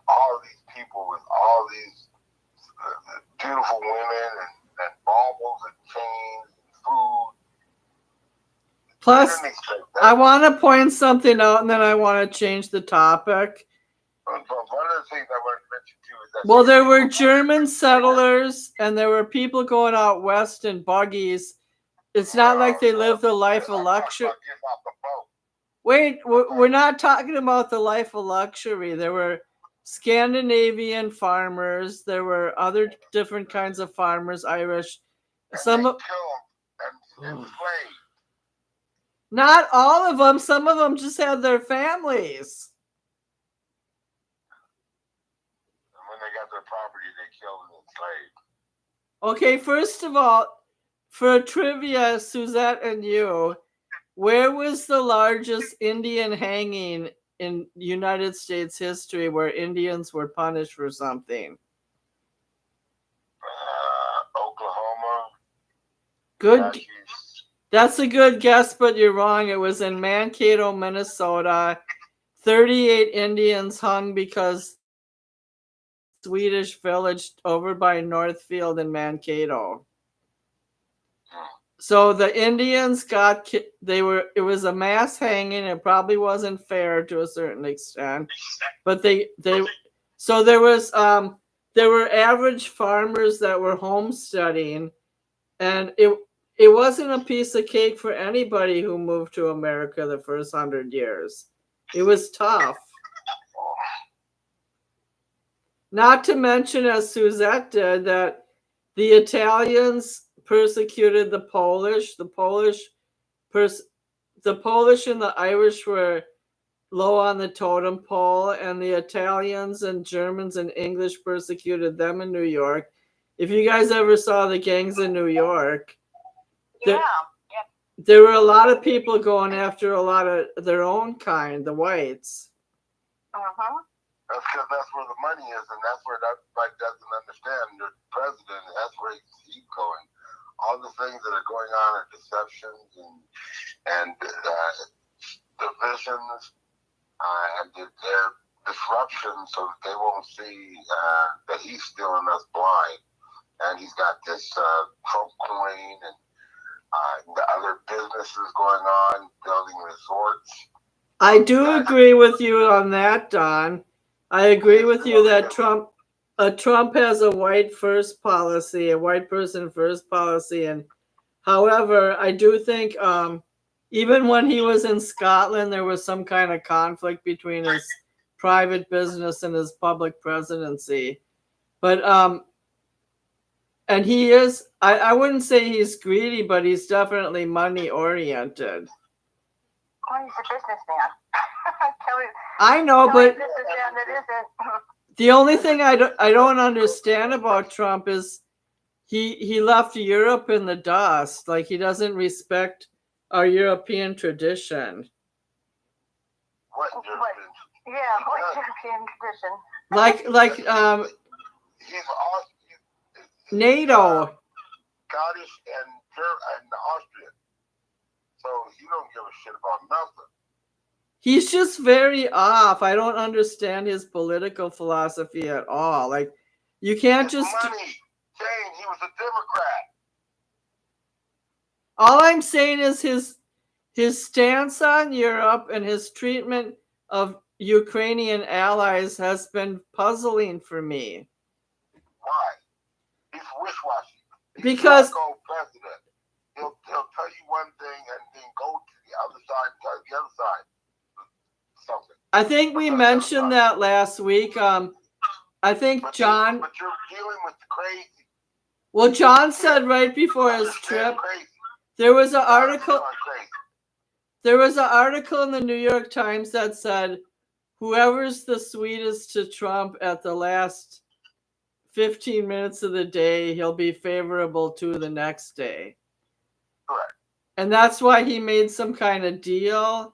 all these people with all these beautiful women and baubles and chains and food. Plus, I want to point something out, and then I want to change the topic. One of the things I wanted to mention too is that there were German settlers, and there were people going out west in buggies. It's not like they lived the life of luxury. Wait, we're not talking about the life of luxury. There were Scandinavian farmers. There were other different kinds of farmers, Irish. Not all of them. Some of them just had their families. And when they got their property, they killed and enslaved. Okay, first of all, for trivia, Suzette and you, where was the largest Indian hanging in United States history where Indians were punished for something? Oklahoma. Good. That's a good guess, but you're wrong. It was in Mankato, Minnesota. 38 Indians hung because Swedish village over by Northfield in Mankato. So the Indians it was a mass hanging. It probably wasn't fair to a certain extent, but there were average farmers that were homesteading, and it wasn't a piece of cake for anybody who moved to America the first 100 years. It was tough. Not to mention, as Suzette did, that the Italians persecuted the Polish. The Polish and the Irish were low on the totem pole, and the Italians and Germans and English persecuted them in New York. If you guys ever saw the gangs in New York, there were a lot of people going after a lot of their own kind, the whites. That's because that's where the money is, and that's where everybody doesn't understand. The president, that's where he's going. All the things that are going on are deceptions and divisions and their disruptions, so that they won't see that he's stealing us blind. And he's got this Trump coin and the other businesses going on, building resorts. I do agree with you on that, Don. I agree with you that Trump has a white first policy, a white person first policy. And however, I do think even when he was in Scotland, there was some kind of conflict between his private business and his public presidency. But and he is, I wouldn't say he's greedy, but he's definitely money oriented. Well, he's a businessman. I know, but the only thing I don't understand about Trump is he left Europe in the dust. Like, he doesn't respect our European tradition. What European? Yeah, what European tradition? Like He's NATO. Scottish and Austrian. So you don't give a shit about nothing. He's just very off. I don't understand his political philosophy at all. Like, you can't His just... money. Saying he was a Democrat. All I'm saying is his stance on Europe and his treatment of Ukrainian allies has been puzzling for me. Why? He's wish-washy. Because president. He'll tell you one thing and then go to the other side and tell the other side something. I think we mentioned that last week. I think John. But you're dealing with the crazy. Well, John said right before his trip, there was an article. There was an article in the New York Times that said, whoever's the sweetest to Trump at the last 15 minutes of the day, he'll be favorable to the next day. Correct. And that's why he made some kind of deal.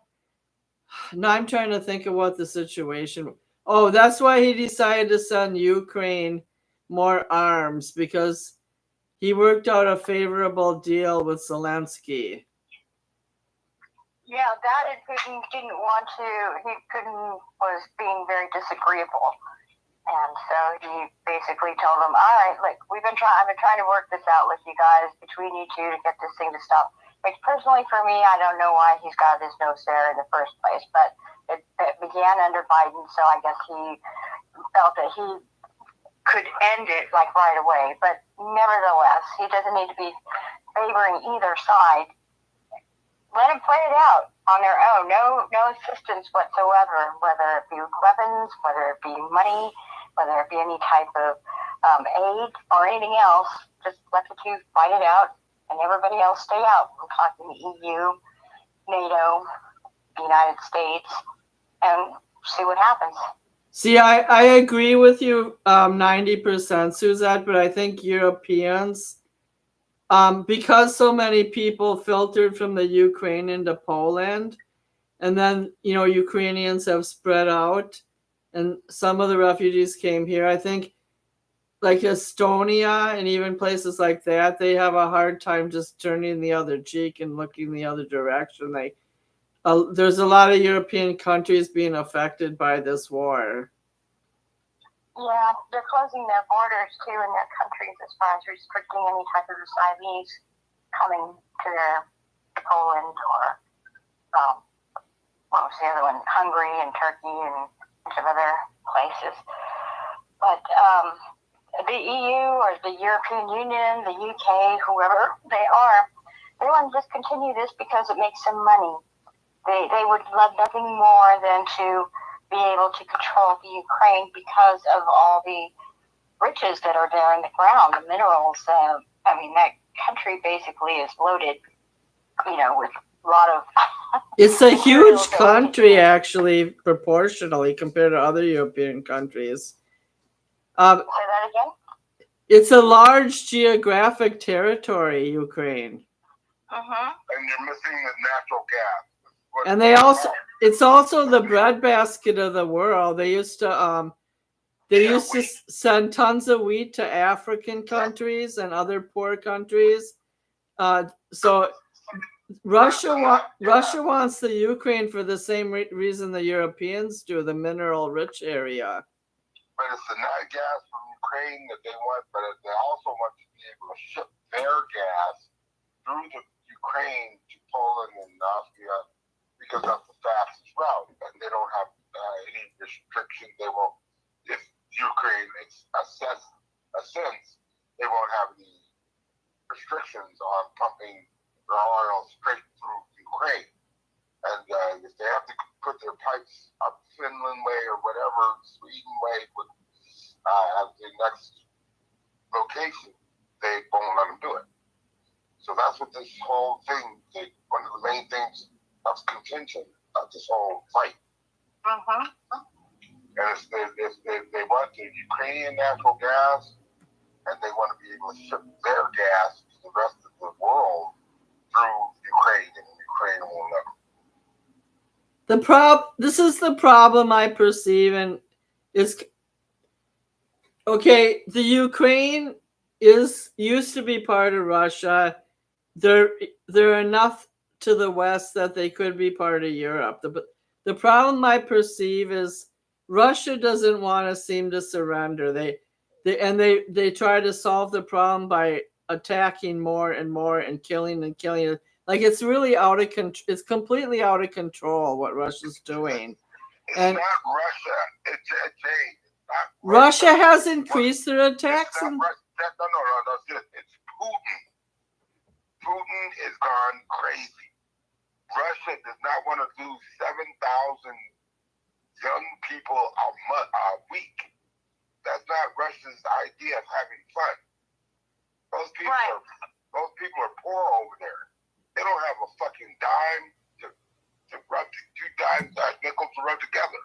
Now I'm trying to think of what the situation. Oh, that's why he decided to send Ukraine more arms, because he worked out a favorable deal with Zelensky. Yeah, that and Putin didn't want to. Putin was being very disagreeable, and so he basically told him, "All right, like I've been trying to work this out with you guys between you two to get this thing to stop." Like personally, for me, I don't know why he's got his nose there in the first place, but it began under Biden, so I guess he felt that he could end it like right away. But nevertheless, he doesn't need to be favoring either side. Let them play it out on their own. No assistance whatsoever, whether it be weapons, whether it be money, whether it be any type of aid or anything else. Just let the two fight it out, and everybody else stay out. I'm talking the EU, NATO, the United States, and see what happens. See, I agree with you 90%, Suzette, but I think Europeans, because so many people filtered from the Ukraine into Poland, and then, Ukrainians have spread out, and some of the refugees came here. I think like Estonia and even places like that, they have a hard time just turning the other cheek and looking the other direction. There's a lot of European countries being affected by this war. Yeah, they're closing their borders too in their countries as far as restricting any type of asylum coming to Poland or what was the other one? Hungary and Turkey and a bunch of other places. But the EU or the European Union, the UK, whoever they want to just continue this because it makes them money. They would love nothing more than to be able to control the Ukraine because of all the riches that are there in the ground, the minerals. That country basically is loaded, with a lot of... It's a huge country, actually, proportionally, compared to other European countries. Say that again? It's a large geographic territory, Ukraine. Mm-hmm. And you're missing the natural gas. And it's also the breadbasket of the world. They used to send tons of wheat to African countries and other poor countries. So Russia wants the Ukraine for the same reason the Europeans do, the mineral-rich area. But it's the nat gas from Ukraine that they want, but they also want to be able to ship their gas through the Ukraine to Poland and Austria, because that's the fastest route, and they don't have any restrictions. They won't, if Ukraine ascends, they won't have any restrictions on pumping their oil straight through Ukraine. And if they have to put their pipes up Finland way or whatever, Sweden way, at the next location, they won't let them do it. So that's what this whole thing, one of the main things of contention of this whole fight. Mm-hmm. And they want the Ukrainian natural gas, and they want to be able to ship their gas to the rest of the world through Ukraine, and Ukraine won't let them. This is the problem I perceive, and it's okay. The Ukraine used to be part of Russia. They're enough to the west that they could be part of Europe. The problem I perceive is Russia doesn't want to seem to surrender. They try to solve the problem by attacking more and more and killing. Like it's really out of control. It's completely out of control what Russia's doing. It's And not Russia. It's not Russia has increased their attacks. It's not Russia. No. It's Putin. Putin is gone crazy. Russia does not want to lose 7,000 young people a week. That's not Russia's idea of having fun. Those people are poor over there. They don't have a fucking dime to rub two dimes, nickels to rub together.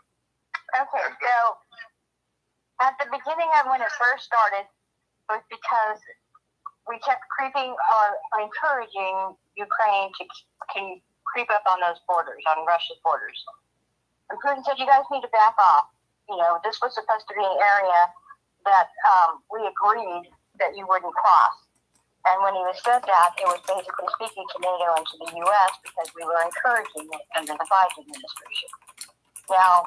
Okay, so at the beginning of when it first started, was because we kept encouraging Ukraine to creep up on those borders, on Russia's borders. And Putin said, you guys need to back off. You know, this was supposed to be an area that we agreed that you wouldn't cross. And when he said that, it was basically speaking to NATO and to the U.S. because we were encouraging it under the Biden administration. Now,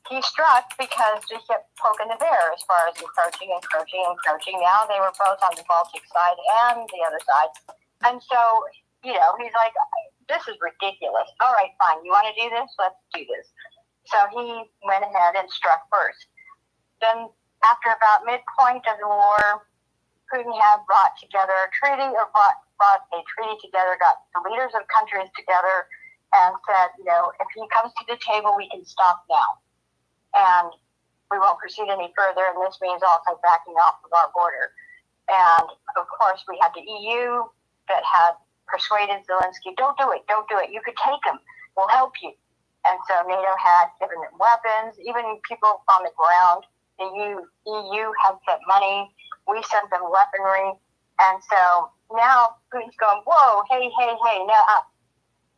he struck because he kept poking the bear as far as encroaching. Now they were both on the Baltic side and the other side. And so, you know, he's like, this is ridiculous. All right, fine. You want to do this? Let's do this. So he went ahead and struck first. Then after about midpoint of the war, Putin had brought a treaty together, got the leaders of countries together and said, you know, if he comes to the table, we can stop now. And we won't proceed any further, and this means also backing off of our border. And, of course, we had the EU that had persuaded Zelensky, don't do it. You could take him. We'll help you. And so NATO had given them weapons, even people on the ground. The EU had sent money. We sent them weaponry. And so now Putin's going, whoa, hey. Now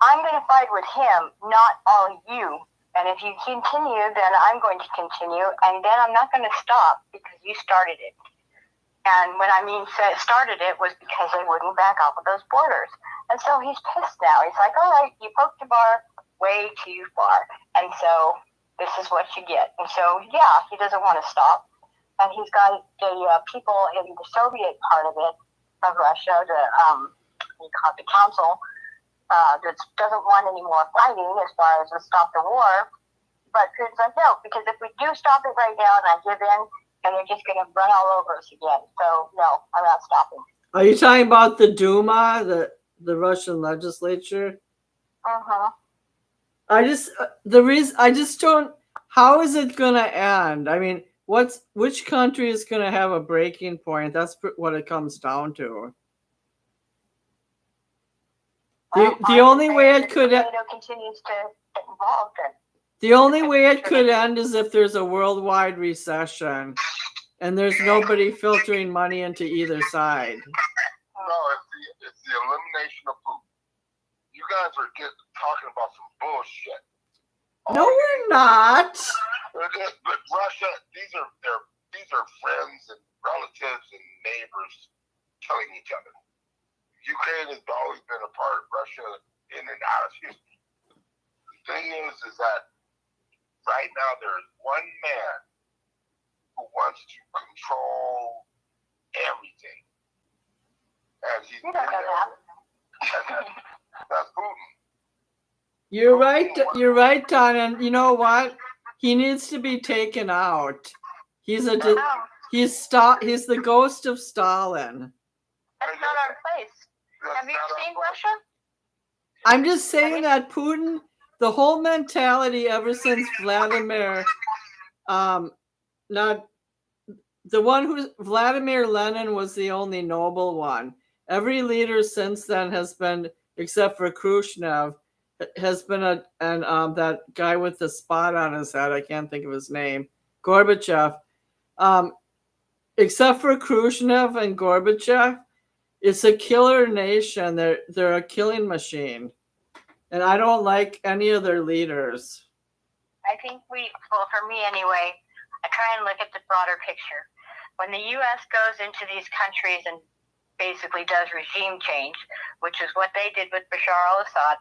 I'm going to fight with him, not all you. And if you continue, then I'm going to continue. And then I'm not going to stop because you started it. And when I started it was because they wouldn't back off of those borders. And so he's pissed now. He's like, all right, you poked the bar way too far. And so this is what you get. And so, yeah, he doesn't want to stop. And he's got the people in the Soviet part of it, of Russia, the council, that doesn't want any more fighting as far as to stop the war. But Putin's like, no, because if we do stop it right now and I give in, and they're just going to run all over us again. So, no, I'm not stopping. Are you talking about the Duma, the Russian legislature? Uh-huh. I just don't, how is it going to end? I mean, which country is going to have a breaking point? That's what it comes down to. The only way it could NATO continues to get involved in. The only way it could end is if there's a worldwide recession and there's nobody filtering money into either side. No, it's the elimination of Putin. You guys are talking about some bullshit. No, we're not. But Russia, these are friends and relatives and neighbors killing each other. Ukraine has always been a part of Russia in and out of history. The thing is that right now there's one man who wants to control everything. And he's been there. That's Putin. You're right, Don. And you know what? He needs to be taken out. He's the ghost of Stalin. That's not our place. Have you seen Russia? I'm just saying that Putin, the whole mentality ever since Vladimir Lenin was the only noble one. Every leader since then has been, except for Khrushchev, has been that guy with the spot on his head. I can't think of his name. Gorbachev. Except for Khrushchev and Gorbachev, it's a killer nation. They're a killing machine. And I don't like any of their leaders. I think for me anyway, I try and look at the broader picture. When the U.S. goes into these countries and basically does regime change, which is what they did with Bashar al-Assad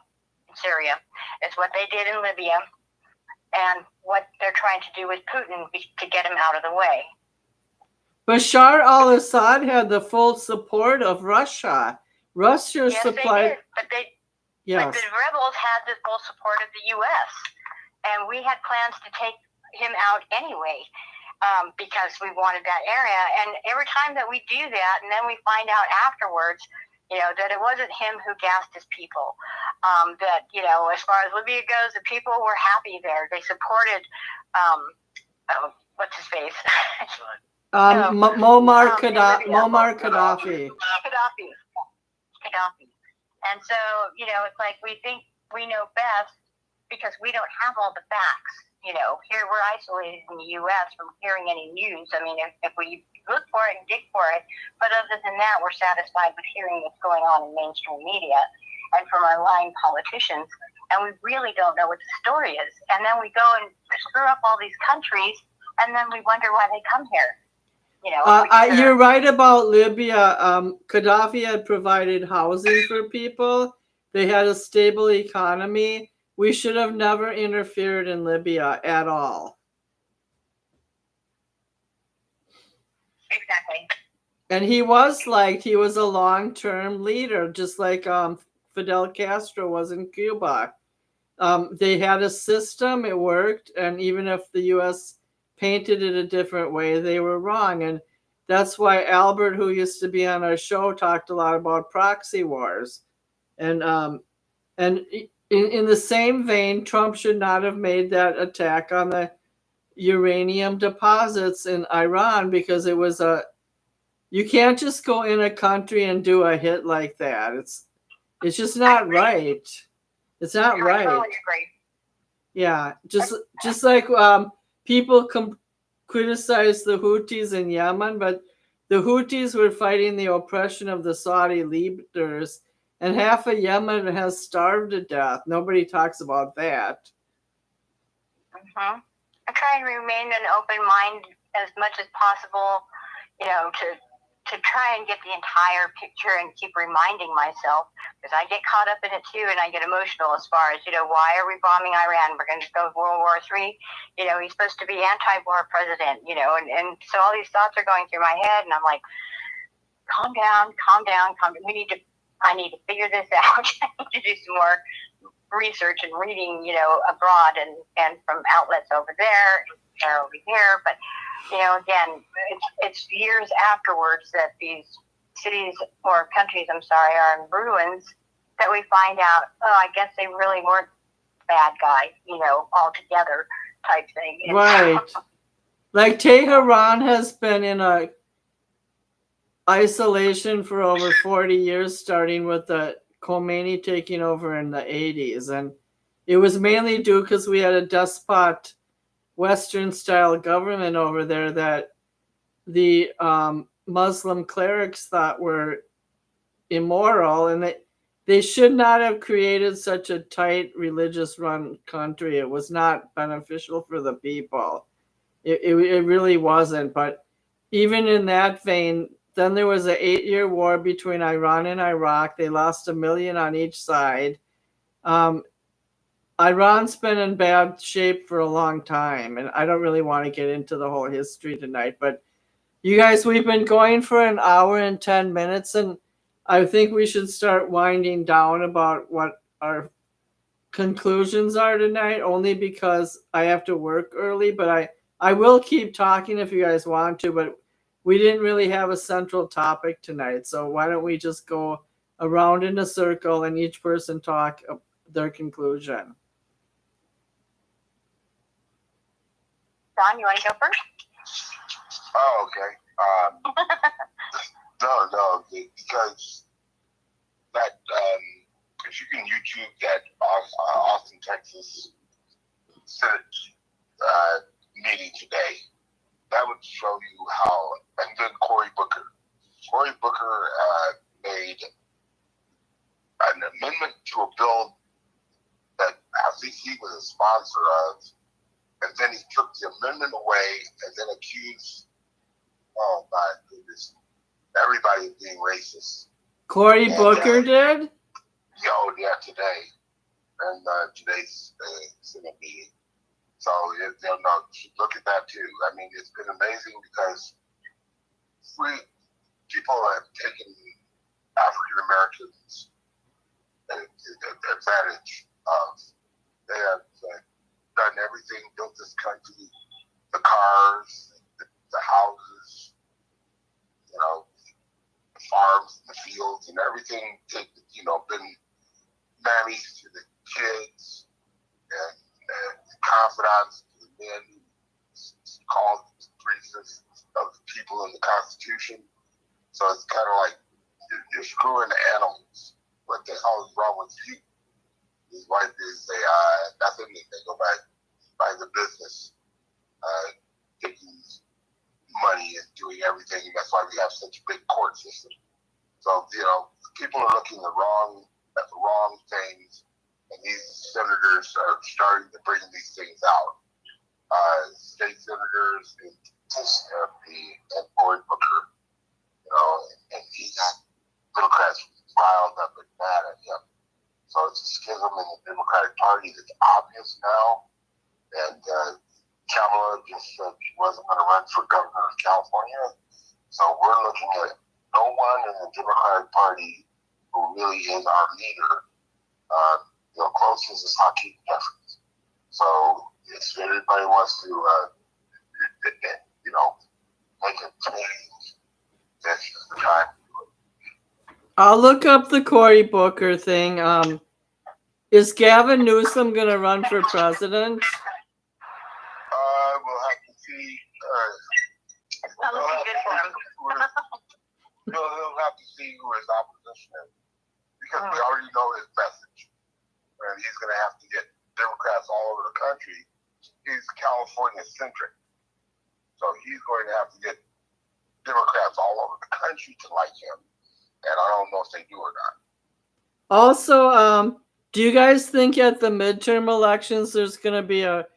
in Syria, it's what they did in Libya, and what they're trying to do with Putin to get him out of the way. Bashar al-Assad had the full support of Russia. Russia yes, supplied. they did, but But Yes. the rebels had the full support of the U.S., and we had plans to take him out anyway because we wanted that area. And every time that we do that, and then we find out afterwards, that it wasn't him who gassed his people. That, as far as Libya goes, the people were happy there. They supported, what's his face? Muammar Gaddafi. Gaddafi. Gaddafi. And so, it's like we think we know best because we don't have all the facts. Here we're isolated in the U.S. from hearing any news. I mean, if we look for it and dig for it, but other than that, we're satisfied with hearing what's going on in mainstream media and from our lying politicians, and we really don't know what the story is. And then we go and screw up all these countries, and then we wonder why they come here. You're right about Libya. Gaddafi had provided housing for people. They had a stable economy. We should have never interfered in Libya at all. Exactly. And he was a long-term leader, just like Fidel Castro was in Cuba. They had a system, it worked, and even if the U.S. painted it a different way, they were wrong. And that's why Albert, who used to be on our show, talked a lot about proxy wars. And in the same vein, Trump should not have made that attack on the uranium deposits in Iran, because it was you can't just go in a country and do a hit like that. It's just not right. It's not right. I totally agree. Yeah, just like people criticize the Houthis in Yemen, but the Houthis were fighting the oppression of the Saudi leaders, and half of Yemen has starved to death. Nobody talks about that. Mm-hmm. I try and remain an open mind as much as possible, to try and get the entire picture and keep reminding myself, because I get caught up in it too, and I get emotional as far as, why are we bombing Iran? We're going to go World War III. He's supposed to be anti-war president, and so all these thoughts are going through my head, and I'm like, calm down. I need to figure this out. I need to do some more research and reading, abroad and from outlets over there or over here. But, again, it's years afterwards that these cities or countries, are in ruins, that we find out, I guess they really weren't bad guys, altogether type thing. Right. Like Tehran has been in a isolation for over 40 years, starting with the Khomeini taking over in the 80s. And it was mainly due because we had a despot Western-style government over there that the Muslim clerics thought were immoral, and they should not have created such a tight religious-run country. It was not beneficial for the people. It really wasn't. But even in that vein, then there was an 8-year war between Iran and Iraq. They lost 1 million on each side. Iran's been in bad shape for a long time, and I don't really want to get into the whole history tonight. But you guys, we've been going for 1 hour and 10 minutes, and I think we should start winding down about what our conclusions are tonight, only because I have to work early. But I will keep talking if you guys want to, but we didn't really have a central topic tonight. So why don't we just go around in a circle and each person talk their conclusion. Don, you want to go first? Oh, okay. No, because that if you can YouTube that Austin, Texas Senate meeting today, that would show you how. And then Cory Booker made an amendment to a bill that at least he was a sponsor of, and then he took the amendment away and then accused, oh my goodness, everybody of being racist. Cory Booker did? Yeah, today. And today's Senate meeting. So, look at that too. I mean, it's been amazing because people have taken African Americans advantage of. They have done everything, built this country, the cars, the houses, the farms, the fields, and everything. Been nannies to the kids and confidants to the men who called grievances of the people in the Constitution. So it's kind of like you're screwing the animals. What the hell is wrong with you? These white dudes say nothing. They go by the business, taking money and doing everything. And that's why we have such a big court system. So people are looking at the wrong things, and these senators are starting to bring these things out. State senators and Cory Booker, and he's Democrats riled up and mad at him. So it's a schism in the Democratic Party that's obvious now. And Kamala just said she wasn't going to run for governor of California. So we're looking at no one in the Democratic Party who really is our leader. Closest is Hakeem Jeffries. So if anybody wants to, make a change, this is the time. I'll look up the Cory Booker thing. Is Gavin Newsom going to run for president? We'll have to see. Not looking good for him. He'll have to see who his opposition is, because we already know his message. And he's going to have to get Democrats all over the country. He's California-centric. So he's going to have to get Democrats all over the country to like him. And I don't know if they do or not. Also, do you guys think at the midterm elections there's going to be a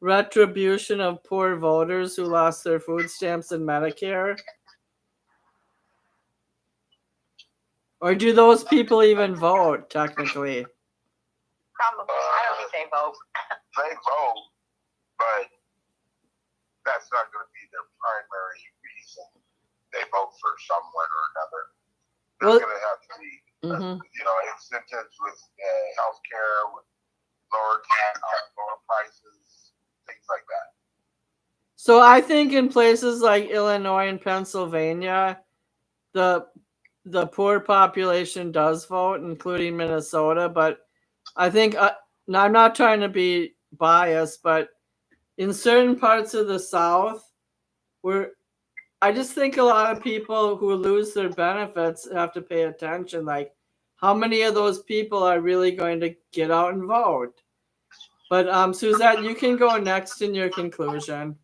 retribution of poor voters who lost their food stamps and Medicare? Or do those people even vote, technically? Probably. I don't think they vote. They vote, but that's not going to be their primary reason. They vote for someone or another. There's going to have to be, incentives with health care, with lower prices, things like that. So I think in places like Illinois and Pennsylvania, the poor population does vote, including Minnesota. But I think, now I'm not trying to be biased, but in certain parts of the South, I just think a lot of people who lose their benefits have to pay attention. Like, how many of those people are really going to get out and vote? But Suzette, you can go next in your conclusion.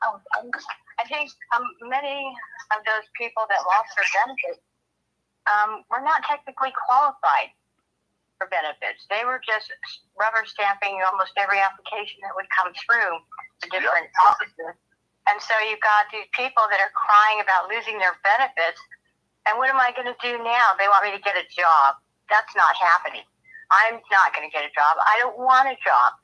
I think many of those people that lost their benefits were not technically qualified for benefits. They were just rubber stamping almost every application that would come through the different offices. And so you've got these people that are crying about losing their benefits. And what am I going to do now? They want me to get a job. That's not happening. I'm not going to get a job. I don't want a job.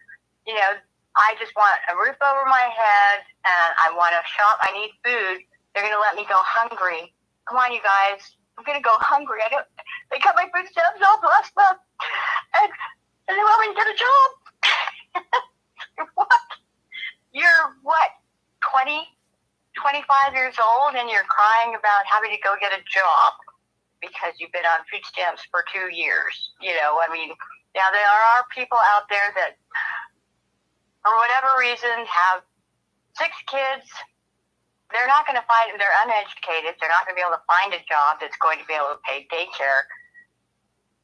I just want a roof over my head, and I want to shop. I need food. They're going to let me go hungry. Come on, you guys. I'm going to go hungry. They cut my food stamps off last month, and they want me to get a job. What? You're what, 20, 25 years old, and you're crying about having to go get a job because you've been on food stamps for 2 years. Now there are people out there that, for whatever reason, have 6 kids. They're not going to find, they're uneducated. They're not going to be able to find a job that's going to be able to pay daycare.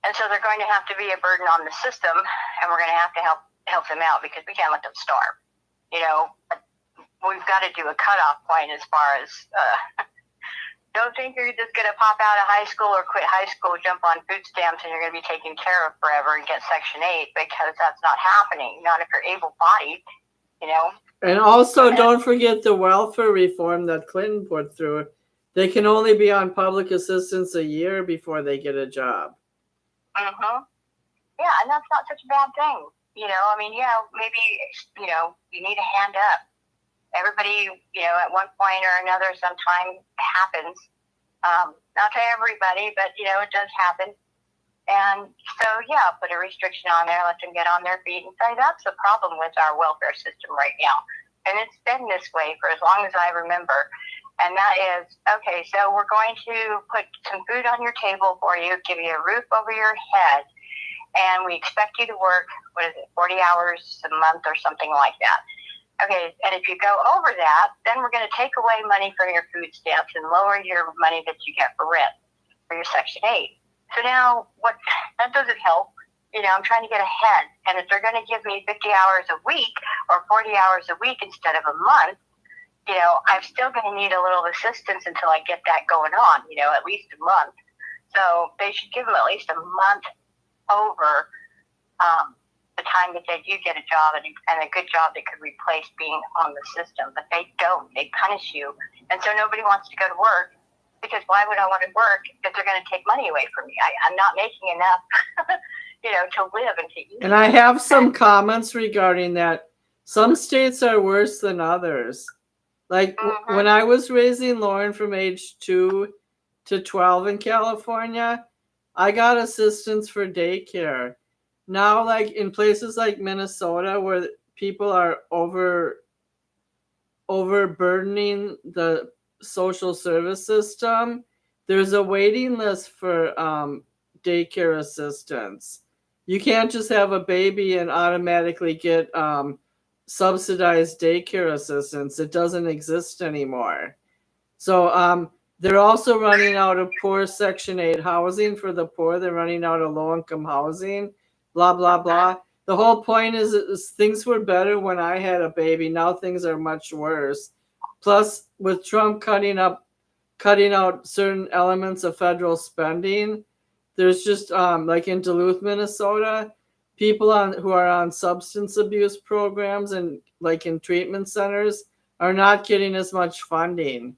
And so they're going to have to be a burden on the system, and we're going to have to help them out because we can't let them starve. We've got to do a cutoff point as far as, don't think you're just going to pop out of high school or quit high school, jump on food stamps, and you're going to be taken care of forever and get Section 8, because that's not happening. Not if you're able-bodied, And also, don't forget the welfare reform that Clinton put through. They can only be on public assistance a year before they get a job. Yeah, and that's not such a bad thing. Maybe, you need a hand up. Everybody, at one point or another, sometime happens. Not to everybody, but, it does happen. And so, yeah, put a restriction on there, let them get on their feet and say, that's the problem with our welfare system right now. And it's been this way for as long as I remember. And that is, okay, so we're going to put some food on your table for you, give you a roof over your head, and we expect you to work, 40 hours a month or something like that. Okay, and if you go over that, then we're going to take away money from your food stamps and lower your money that you get for rent, for your Section 8. So now, that doesn't help. I'm trying to get ahead. And if they're going to give me 50 hours a week or 40 hours a week instead of a month, I'm still going to need a little assistance until I get that going on, at least a month. So they should give them at least a month over the time that they do get a job and a good job that could replace being on the system. But they don't. They punish you. And so nobody wants to go to work, because why would I want to work if they're going to take money away from me? I'm not making enough, to live and to eat. And I have some comments regarding that. Some states are worse than others. Like when I was raising Lauren from age 2 to 12 in California, I got assistance for daycare. Now, like in places like Minnesota, where people are overburdening the social service system, there's a waiting list for daycare assistance. You can't just have a baby and automatically get subsidized daycare assistance. It doesn't exist anymore. So they're also running out of poor Section 8 housing for the poor. They're running out of low-income housing, blah, blah, blah. The whole point is things were better when I had a baby. Now things are much worse. Plus, with Trump cutting out certain elements of federal spending, there's just like in Duluth, Minnesota, people who are on substance abuse programs and like in treatment centers are not getting as much funding.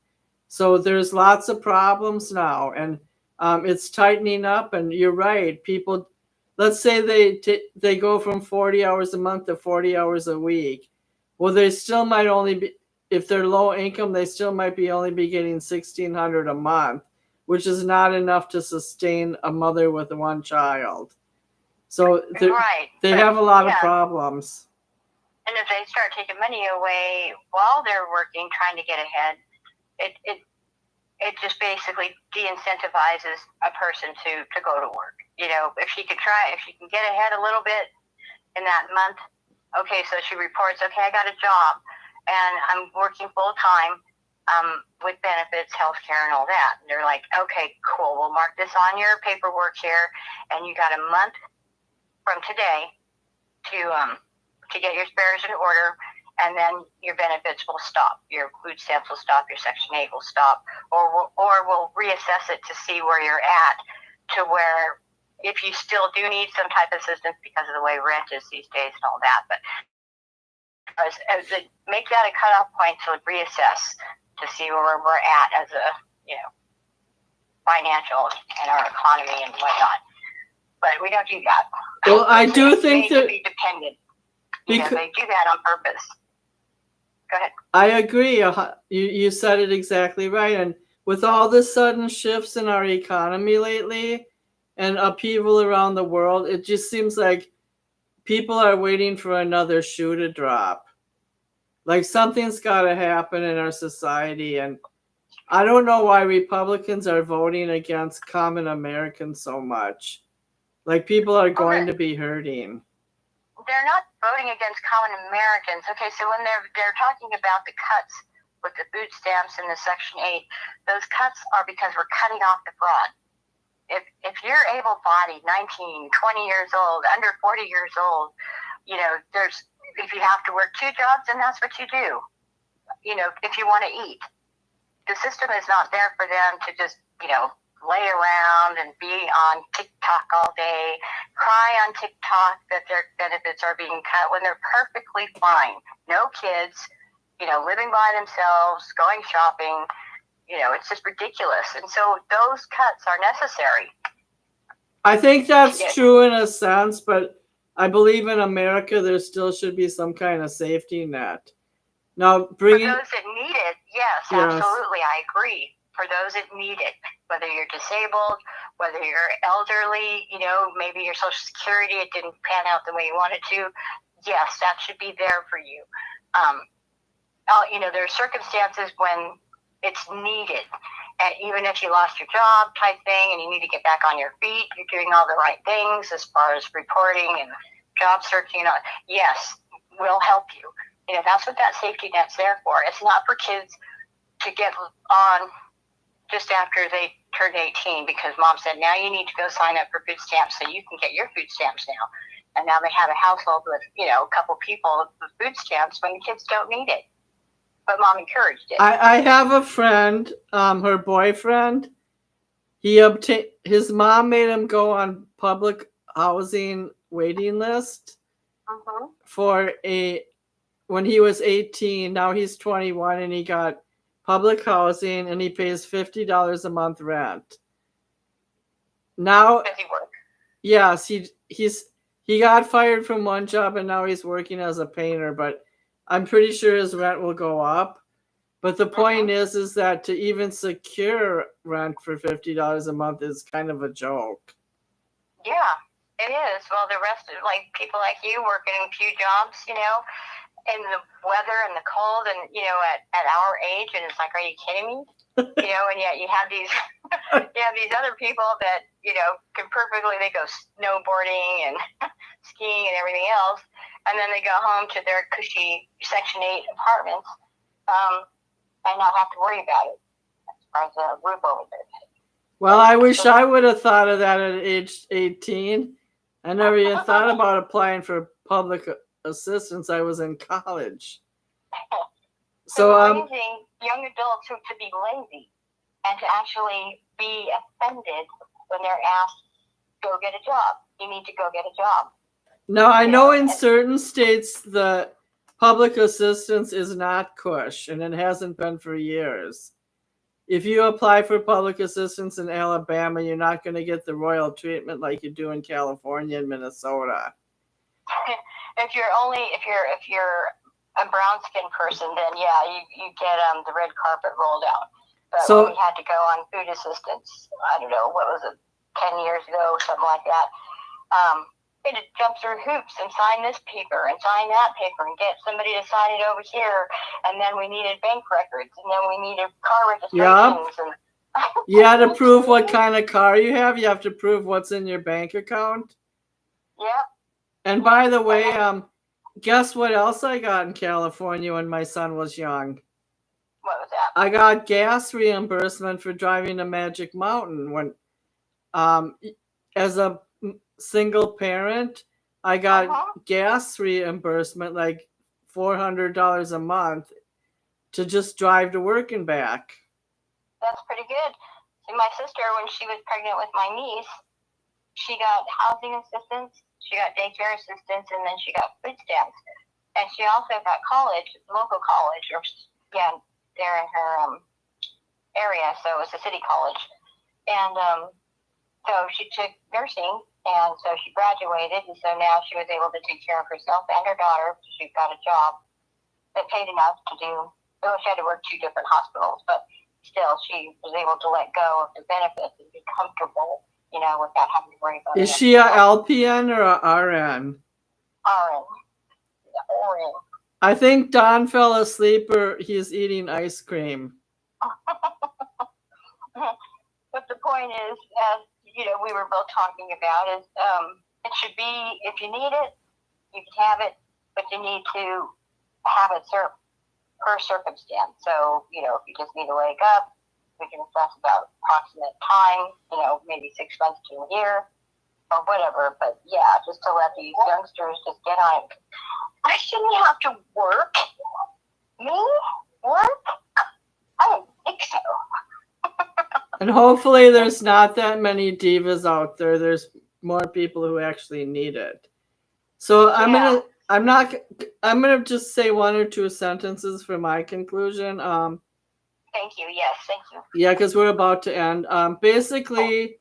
So there's lots of problems now, and it's tightening up. And you're right, people. Let's say they go from 40 hours a month to 40 hours a week. Well, they still might only be, if they're low income, they still might be only be getting $1,600 a month, which is not enough to sustain a mother with one child. So they have a lot of problems. And if they start taking money away while they're working, trying to get ahead, it just basically de-incentivizes a person to go to work. If she can get ahead a little bit in that month, okay, so she reports, okay, I got a job and I'm working full time with benefits, healthcare, and all that. And they're like, okay, cool, we'll mark this on your paperwork here, and you got a month from today to get your spares in order. And then your benefits will stop. Your food stamps will stop. Your Section 8 will stop. Or we'll reassess it to see where you're at, to where if you still do need some type of assistance because of the way rent is these days and all that. But make that a cutoff point to reassess to see where we're at as a, financial and our economy and whatnot. But we don't do that. Well, I do think that be dependent. They do that on purpose. Go ahead. I agree. You said it exactly right. And with all the sudden shifts in our economy lately and upheaval around the world, it just seems like people are waiting for another shoe to drop. Like something's got to happen in our society. And I don't know why Republicans are voting against common Americans so much. Like people are going to be hurting. They're not voting against common Americans. Okay, so when they're talking about the cuts with the food stamps and the Section 8, those cuts are because we're cutting off the fraud. If you're able-bodied, 19, 20 years old, under 40 years old, if you have to work 2 jobs, then that's what you do. If you want to eat. The system is not there for them to just, lay around and be on TikTok all day, cry on TikTok that their benefits are being cut when they're perfectly fine. No kids, living by themselves, going shopping. It's just ridiculous. And so those cuts are necessary. I think that's true in a sense, but I believe in America there still should be some kind of safety net. Now, for those that need it, yes, absolutely, I agree. for those that need it, whether you're disabled, whether you're elderly, maybe your Social Security, it didn't pan out the way you wanted to. Yes, that should be there for you. There are circumstances when it's needed. And even if you lost your job type thing and you need to get back on your feet, you're doing all the right things as far as reporting and job searching. Yes, we'll help you. That's what that safety net's there for. It's not for kids to get on just after they turned 18 because mom said, now you need to go sign up for food stamps so you can get your food stamps now. And now they have a household with, a couple people with food stamps when the kids don't need it. But mom encouraged it. I have a friend, her boyfriend, his mom made him go on public housing waiting list for when he was 18. Now he's 21 and he got public housing and he pays $50 a month rent. Now, does he work? Yes, he got fired from one job and now he's working as a painter, but I'm pretty sure his rent will go up. But the point is that to even secure rent for $50 a month is kind of a joke. Yeah, it is. Well, the rest of people like you working a few jobs, in the weather and the cold and, at our age, and it's like, are you kidding me? And yet you have these other people that, can perfectly, they go snowboarding and skiing and everything else. And then they go home to their cushy Section 8 apartments and not have to worry about it as far as a roof over their head. Well, I wish I would have thought of that at age 18. I never even thought about applying for public assistance. I was in college. So raising young adults to be lazy and to actually be offended when they're asked, go get a job. You need to go get a job. Now, I know in certain states the public assistance is not cush, and it hasn't been for years. If you apply for public assistance in Alabama, you're not going to get the royal treatment like you do in California and Minnesota. If you're a brown skinned person, then you get the red carpet rolled out. But when we had to go on food assistance, I don't know, what was it, 10 years ago, something like that. We had to jump through hoops and sign this paper and sign that paper and get somebody to sign it over here. And then we needed bank records, and then we needed car registrations. Yep. You had to prove what kind of car you have. You have to prove what's in your bank account. Yep. And by the way, guess what else I got in California when my son was young? What was that? I got gas reimbursement for driving to Magic Mountain. When, as a single parent, I got gas reimbursement, like $400 a month to just drive to work and back. That's pretty good. See, my sister, when she was pregnant with my niece, she got housing assistance, she got daycare assistance, and then she got food stamps. And she also got college, local college, there in her area, so it was a city college. And so she took nursing, and so she graduated, and so now she was able to take care of herself and her daughter. She got a job that paid enough to do, well, she had to work 2 different hospitals, but still she was able to let go of the benefits and be comfortable, without having to worry about it. Is she a LPN or a RN? RN. RN. I think Don fell asleep or he's eating ice cream. But the point is, as we were both talking about, is it should be, if you need it, you can have it, but you need to have it per circumstance. So, if you just need to wake up, we can assess about approximate time, maybe 6 months to a year or whatever. But just to let these youngsters just get on it. I shouldn't have to work. Me? Work? I don't think so. And hopefully there's not that many divas out there. There's more people who actually need it. So I'm gonna just say 1 or 2 sentences for my conclusion. Thank you. Yes, thank you. Yeah, because we're about to end. Basically,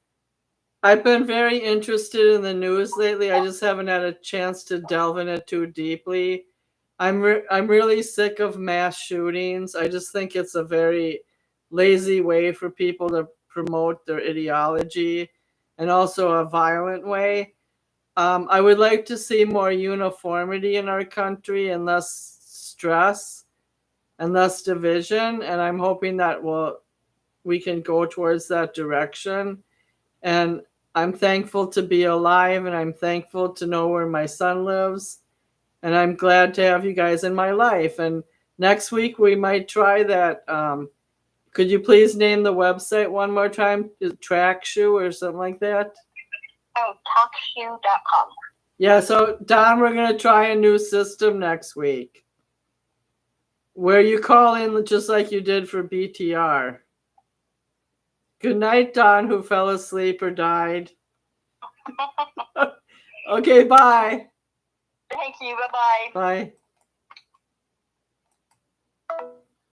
I've been very interested in the news lately. I just haven't had a chance to delve in it too deeply. I'm really sick of mass shootings. I just think it's a very lazy way for people to promote their ideology, and also a violent way. I would like to see more uniformity in our country and less stress and less division. And I'm hoping that we can go towards that direction. And I'm thankful to be alive, and I'm thankful to know where my son lives. And I'm glad to have you guys in my life. And next week we might try that. Could you please name the website one more time? TrackShoe or something like that? Oh, talkshoe.com. Yeah, so Don, we're going to try a new system next week where you call in just like you did for BTR. Good night, Don, who fell asleep or died. Okay, bye. Thank you. Bye-bye. Bye.